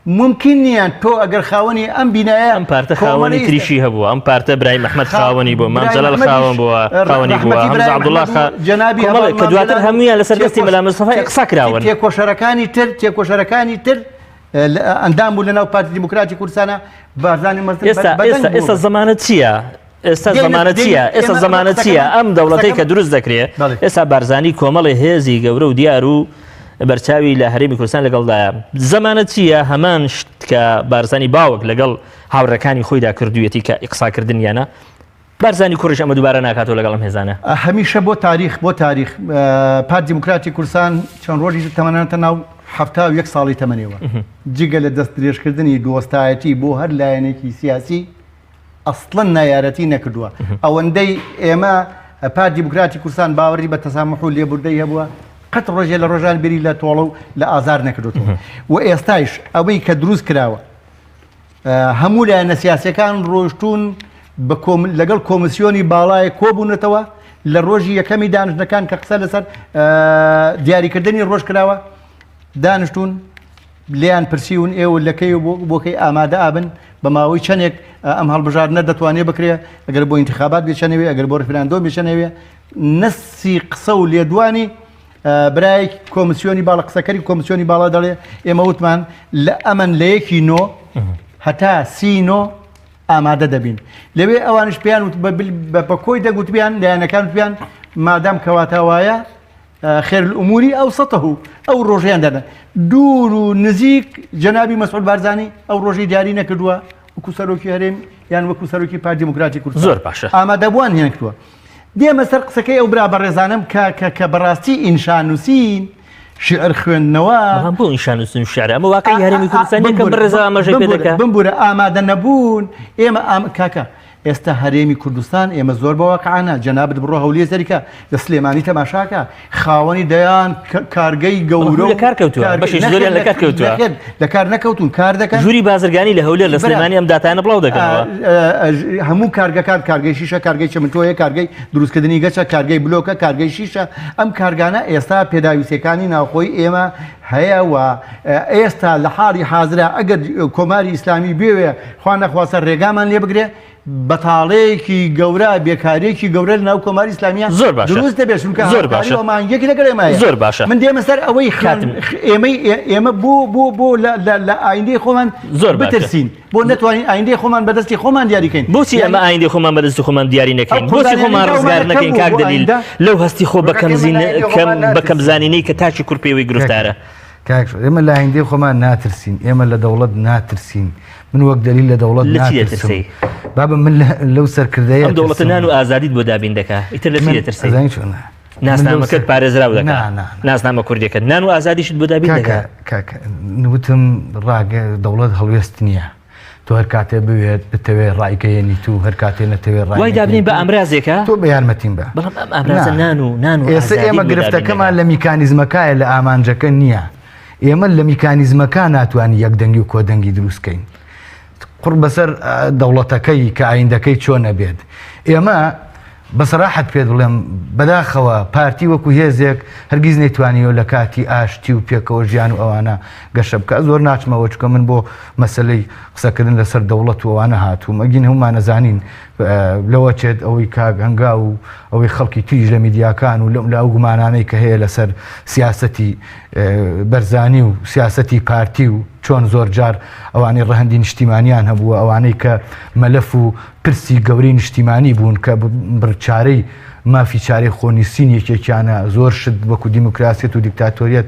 ممکن نییە تۆ ئەگەر خاوەنی ئەم بینایە ئەم پارتە خاوەنی تریشی هەبووە ئەم پارتە برای محمد خاوەنی بووە مامجەلال خاوەن بووە خاوەنی بووە هەمزە عەبدوڵڵا کە دواتر هەموویان لەسەر دەستی مەلا مستەفای قسە کراون تێکۆشەرەکانی تر ئەندام بوو لەناو پارتی دیموکراتی کوردستانە بارزانی مەزن ئێستا زمانە چییە؟ ئێستا زمانە چییە؟ ئەم دەوڵەتەی کە دروست دەکرێت ئێستا بارزانی کۆمەڵی هێزی گەورە و دیار و بەرچاوی لە هەرێمی کوردستان لەگەڵدایە زمانە چییە هەمان شت کە بارزانی باوک لەگەڵ هاوڕەکانی خۆیدا کردوویەتی کە ئیقساکردنیانە بارزانی کوڕیش ئەمە دووبارە ناکاتەوە لەگەڵ ئەم هێزانە هەمیشە بۆ تاریخ پارتی دیموکراتی کوردستان چەند ڕۆژی تەمەنانتە ناو 71 ساڵی تەمەنیەوە جگە لە دەست درێژکردنی دۆستایەتی بۆ هەر لایەنێکی سیاسی ئەسڵەن نایارەتی نەکردووە ئەوەندەی ئێمە پارتی دیموکراتی کوردستان باوەڕی بە تەسامح و لێبوردەی هەبووە قەت ڕۆژێ لە ڕۆژان بری لە تۆڵە و لە ئازار نەکردوتەوە و ئێستایش ئەوەی کە دروست کراوە هەموو لایەنە سیاسیەکان ڕۆشتون لەگەڵ کۆمسیۆنی باڵای کۆبوونەتەوە لە ڕۆژی یەکەمی دانیشتەکان کە قسە لەسەر دیاریکردنی ڕۆژ کراوە دانیشتون لیان پرسیون ئێوە لەکەی بۆکەی ئامادە ئابن بە ماوەی چەندێک ئەم هەڵبژاردنە دەتوانێت بکرێ ئەگەر بۆ ئینتیخابات بێچەنەوێ ئەگەر بۆ ڕفراندۆم بێچەنەوێ نەسی قسە و لێدوانی برای کۆمسیۆنی باڵا قسەکەری کۆمسیۆنی باڵا دەڵێ ئێمە وتمان لە ئەمن لە یەکی نۆ هەتا سی نۆ ئامادە دەبین لەوێ ئەوانش پێیان بە کۆی دەگوتبیان لایەنەکان وتبیان مادام کەواتە وایە خێر الئوموری ئەو سەتەه ئەو ڕۆژیان دەدەن دوور و نزیک جەنابی مەسعود بارزانی ئەو ڕۆژی دیاری نەکردووە وەکو سەرۆکی هەرێم یان وەکو سەرۆکی پارتی دیموکراتی کوردستان زۆر باشە ئامادەبووان هێن کردووە دێمە سەر قسەکەی ئەو برا بەڕێزانم کە بەڕاستی ئینشانووسین شعر خوێندنەوە بۆ ئینشانووسین شعر ئەمە واقعی هەرێمی کوردستان یەکەم بەڕێزە ئاماژەی پێ دەکات بمبورە ئامادە نەبوون ئێمە کاکە ئێستا هەرێمی کوردستان ئێمە زۆر بەواقعانە جەنابەت بڕۆ هەولێر سەریکە لە سلێمانی تەماشاکە خاوەنی دەیان کارگەی گەورە لە کار کەوتووە بەشێک زۆریان لە کار کەوتووە لە کار نەکەوتون کار دەکەن ژووری بازرگانی لە هەولێر لە سلێمانی ئەم داتانە بڵاو دەکەنەوە هەموو کارگەکان کارگەی شیشە کارگەی چمنتۆیە کارگەی دروستکردنی گەچە کارگەی بلۆکە کارگەی شیشە ئەم کارگانە ئێستا پێداویستەکانی ناوخۆی ئێمە هەیە و ئێستا لە حاڵی حازرا ئەگەر کۆماری ئیسلامی بێوێ خوا نەخواسە ڕێگامان لێ بگرێ بەتاڵەیەکی گەورە بێکارێکی گەورە لە ناو کۆماری ئیسلامیان زۆر باشە دروست دەبێت چونکە زۆر باشە یەکی لەگەڵ زۆر باشە من دێمە سەر ئەوەی ئێمە بۆ لە ئایندەی خۆمان زۆر بترسین بۆ نەتوانین ئایندەی خۆمان بەدەستی خۆمان دیاریکەین بۆچی ئەمە ئایندەی خۆمان بەدەستی خۆمان دیاری نەکەین بۆچی خۆمان ڕزگار نەکەین کاک دەلیل لەو هەستی خۆ بەکەم زانینەی کە تاچی کوڕپێوەی گرفتارە ئێمە لە ئایندەی خۆمان ناترسین ئێمە لە دەوڵەت ناترسین من وەک دەلیل لە دەوڵەت ناترسم بابە من لەو سەرکردەیە ئەم دەوڵەتە نان و ئازادیت بۆ دابین دەکات ئیتر لە چی دەترسی ناسنامەکەت پارێزراو دەکات ناسنامە کوردیەکەت نان و ئازادیشت بۆ دابین دەکات نوتم ڕاگە دەوڵەت هەڵوێست نییە تۆ هەر کاتێ بوێت بتەوێت ڕایکەیەنی تو هەر کاتێ نەتەوێت ڕای وای دابنین بە ئەمرازێکە تۆ بە یارمەتیم بە بەڵام ئەم ئەمرازە نان و ئێستا ئێمە گرفتەکەمان لە میکانیزمەکایە لە ئامانجەکە نییە ئێمە لە میکانیزمەکە ناتوانانی یەکدەنگی و کۆدەنگی دروستکەین قڕ بەسەر دەوڵەتەکەی کە ئایندەکەی چۆنە بێت ئێمە بەسەراحەت پێت بڵێم بەداخەوە پارتی وەکو هێزێک هەرگیز نەیتوانیەوە لە کاتی ئاشتی و پێکەوە ژیان و ئەوانە گەشە بکە زۆر ناچمەوە چکە من بۆ مەسلەی قسەکردن لەسەر دەوڵەت و ئەوانە هاتووم ئەگین هەمومان نەزانین لەوە چێت ئەوەی کاک هەنگا و ئەوەی خەڵکی تریژ لە میدیاکان و لە ئەو گومانانەی کە هەیە لەسەر سیاسەتی بەرزانی و سیاسەتی پارتی و چۆن زۆر جار ئەوانەی ڕەهەندی نیشتیمانیان هەبووە ئەوانەی کە مەلەف و پرسی گەورەی نیشتیمانی بوون کە بڕچارەی مافی چارەی خۆنیسین یەکێکیانە زۆر شت وەکو دیموکراسیەت و دیکتاتۆریەت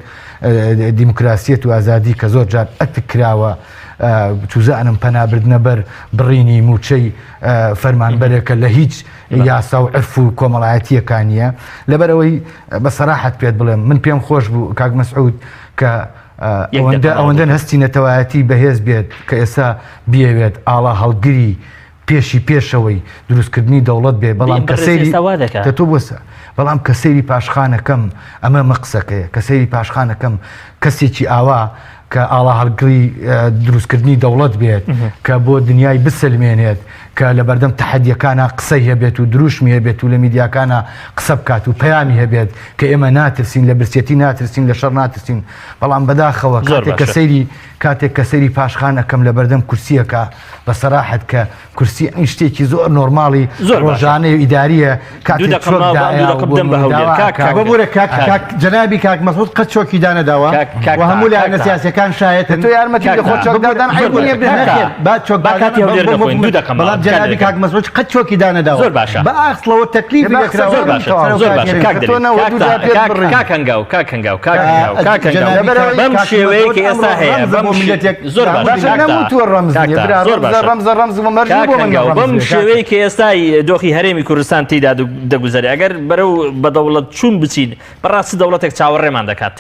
دیموکراسیەت و ئازادی کە زۆر جار ئەتک کراوە توزانم پەنابردنە بەر بڕینی موچەی فەرمانبەرێکە لە هیچ یاسا و عرف و کۆمەڵایەتیەکانیە لەبەرەوەی بەسەراحەت پێت بڵێم من پێم خۆش بوو کاک مەسعود کە ئەوەندە هەستی نەتەوایەتی بەهێز بێت کە ئێستا بێوێت ئاڵا هەڵگری پێشەوەی دروستکردنی دەوڵەت بێ بەڵام تۆ بۆسە بەڵام کە سەیری پاشخانەکەم ئەمە مەقسەکەیە کە سەیری پاشخانەکەم کەسێکی ئاوا کە ئاڵا هەڵگری دروستکردنی دەوڵەت بێت کە بۆ دنیای بسلمێنێت کە لە بەردەم تەحەدیەکانە قسەی هەبێت و دروشمی هەبێت و لە میدیاکانە قسە بکات و پەیامی هەبێت کە ئێمە ناترسین لە برسێتی ناترسین لە شەڕ ناترسین بەڵام بەداخەوە کاتێک کە سەیری پاشخانەکەم لە بەردەم کورسیەکە بە سەراحەت کە کورسی ئەین شتێکی زۆر نۆرماڵی ڕۆژانەی و ئیداریە جەنابی کاک مەسعود قەت چۆکی دانەداوە و هەموو لایەنە سیاسیەکان شایەتن تۆ یارمەتی لە خۆ چۆکدادان بەڵام جەنابی کاک مەسعود قەت چۆکی دانەداوە زۆر باشە بە ئاخڵەوە تەکلیفی بەم شێوەیە کە ئێستا هەیە زۆر بەم شێوەیە کە ئێستای دۆخی هەرێمی کوردستان تێدا دەگوزارێ ئەگەر بەرەو بە دەوڵەت چوون بچین بەڕاستی دەوڵەتێک چاوەڕێمان دەکات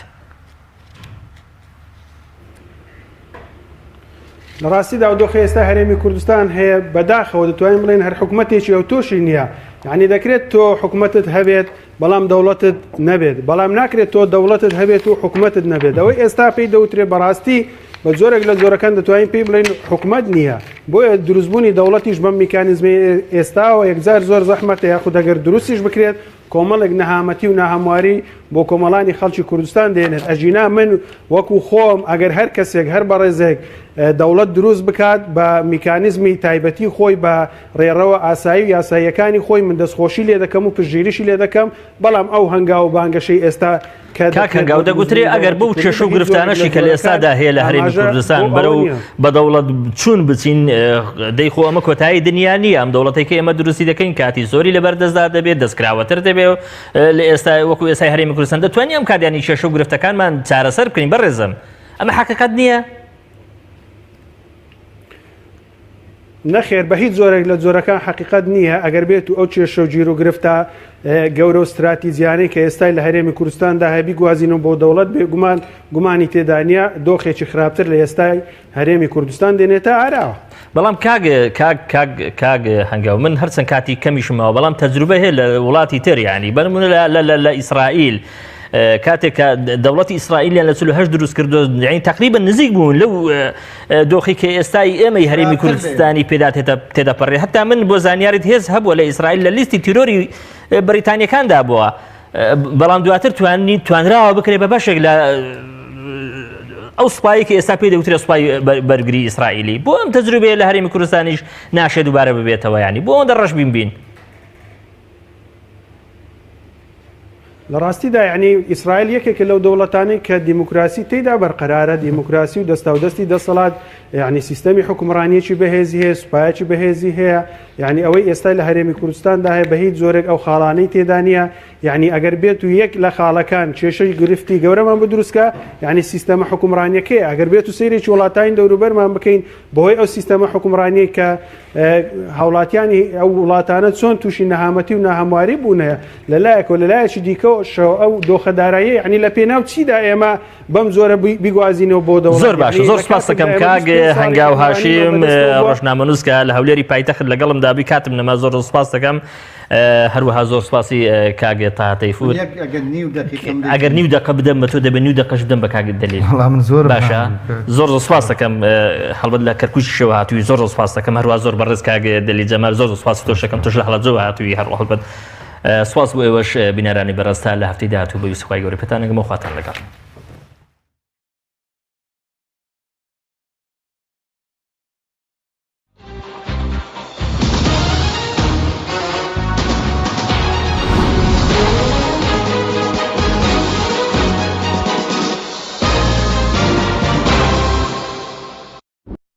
لە ڕاستیدا دۆخی ئێستا هەرێمی کوردستان هەیە بەداخەوە دەتوانین بڵێن هەر حکوومەتێکی ئەو تۆشی نییە یعنی دەکرێت تۆ حکوومەتت هەبێت بەڵام دەوڵەتت نەبێت بەڵام ناکرێت تۆ دەوڵەتت هەبێت و حکوومەتت نەبێت ئەوەی ئێستا پێی دەوترێت بەڕاستی بە زۆرێک لە زۆرەکان دەتوانین پێی بڵێن حکوومەت نییە بۆیە دروستبوونی دەوڵەتیش بەم میکانیزمی ئێستاوە یەکجار زۆر زەحمەتە یاخود ئەگەر دروستیش بکرێت کۆمەڵێک نەهامەتی و ناهەمواری بۆ کۆمەڵانی خەڵکی کوردستان دێنێت ئەژینا من وەکو خۆم ئەگەر هەر کەسێک هەر بەڕێزێک دەوڵەت دروست بکات بە میکانیزمی تایبەتی خۆی بە ڕێڕەوە ئاسایی و یاساییەکانی خۆی من دەستخۆشی لێ دەکەم و پشتگیریشی لێ دەکەم بەڵام ئەو هەنگاو بانگەشەی ئێستا کاکەنگاو دەگوترێ ئەگەر بەو کێشە و گرفتانەشی کە لە ئێستادا هەیە لە هەرێمی کوردستان بەرەو بە دەوڵەت چوون بچین دەیخۆ ئەمە کۆتایی دنیا نییە ئەم دەوڵەتێکی ئێمە دروستی دەکەین کاتی زۆری لەبەردەستدا دەبێت دەستکراوەتر دەبێت لە ئێستا وەکو ئێستای هەرێمی کوردستان دەتوانین ئەم کادیانی کێشە و گرفتەکانمان چارەسەر بکەین بەڕێزم ئەمە حەقیقەت نییە نەخێر بە هیچ زۆرێک لە جۆرەکان حقیقت نییە ئەگەر بێت و ئەو کێشە و گیر و گرفتە گەورە و استراتیزیانەی کە ئێستای لە هەرێمی کوردستاندا هەبی گوازینەوە بۆ دەوڵەت بێ گومانی تێدانیا دۆخێکی خراپتر لە ئێستای هەرێمی کوردستان دێنێتە ئاراوە بەڵام کاگ هەنگاو من هەرچەند کاتی کەمیشمەوە بەڵام تەجروبە هەیە لە وڵاتی تر یعنی بەنمونە لە ئیسرائیل کاتێک دەوڵەتی ئیسرائیلیان لە 48 دروست کردو یعنی تقریبا نزیک بوون لەو دۆخی کە ئێستای ئێمەی هەرێمی کوردستانی پێدا تێدەپەڕێ هەتا من بۆ زانیاریت هێز هەبووە لە ئیسرائیل لە لیستی تیرۆری بەریتانیەکاندا بووە بەڵام دواتر توانراوە بکرێ بە بەشێک لە ئەو سوپایی کە ئێستا پێ دەوترێت سوپای بەرگری ئیسرائیلی بۆ ئەم تەجروبەیە لە هەرێمی کوردستانیش ناشێت دووبارە ببێتەوە ینی بۆ ئەوەندە ڕەش بین لە ڕاستیدا یعنی ئیسرائیل یەکێکە لەو دەوڵەتانی کە دیموکراسی تێدا بەرقەرارە دیموکراسی و دەستی دەسەڵات یعنی سیستەمی حکومڕانیەکی بەهێزی هەیە سوپایەکی بەهێزی هەیە یعنی ئەوەی ئێستا لە هەرێمی کوردستاندا هەیە بە هیچ زۆرێک ئەو خاڵانەی تێدا نیە یعنی ئەگەر بێت و یەک لە خاڵەکان کێشەی گرفتی گەورەمان بدروستکە یعنی سیستەمە حکومڕانیەکەی ئەگەر بێت و سەیرێکی وڵاتانی دەوروبەرمان بکەین بەهۆی ئەو سیستەمە حکومڕانیە کە هاوڵاتیانی ئەو وڵاتانە چۆن تووشی نەهامەتی و ناهەمواری بوونەیە لەلایەکەوە لەلایەکی دیکە ئەو دۆخەدارایی یعنی لە پێناو چیدا ئێمە بەم زۆرە بیگوازینەوە بۆ دەوڵەت زۆر باشە زۆر سپاس دەکەم کاگ هەنگاو هاشیم ڕۆژنامەنووسکە لە هەولێری پایتەخت لەگەڵم دابی کاتم نەما زۆر سپاس دەکەم هەروەها زۆر سپاسی کاگێت تا تەیفور ئەگەر نیو دقە بدەم بە تۆ دەبێت نیو دقەش بدەم بە کاگت دەلێت زۆر باشە زۆر سپاس دەکەم هەڵبەت لە کەرکووشی شێوە هاتووی زۆر سپاس دەکەم هەروە زۆر بەڕێز کاگێ دەلی جەمال زۆر سپاس تۆ شەکەم تۆش لە هەڵەجەوە هاتووی هەر هەڵبەت سپاس بۆ ئێوەش بینەرانی بەڕێز تا لە هەفتەی داهاتوو بە یوسفای گەورەی پێتانەگەمە خواتان لەگەڵ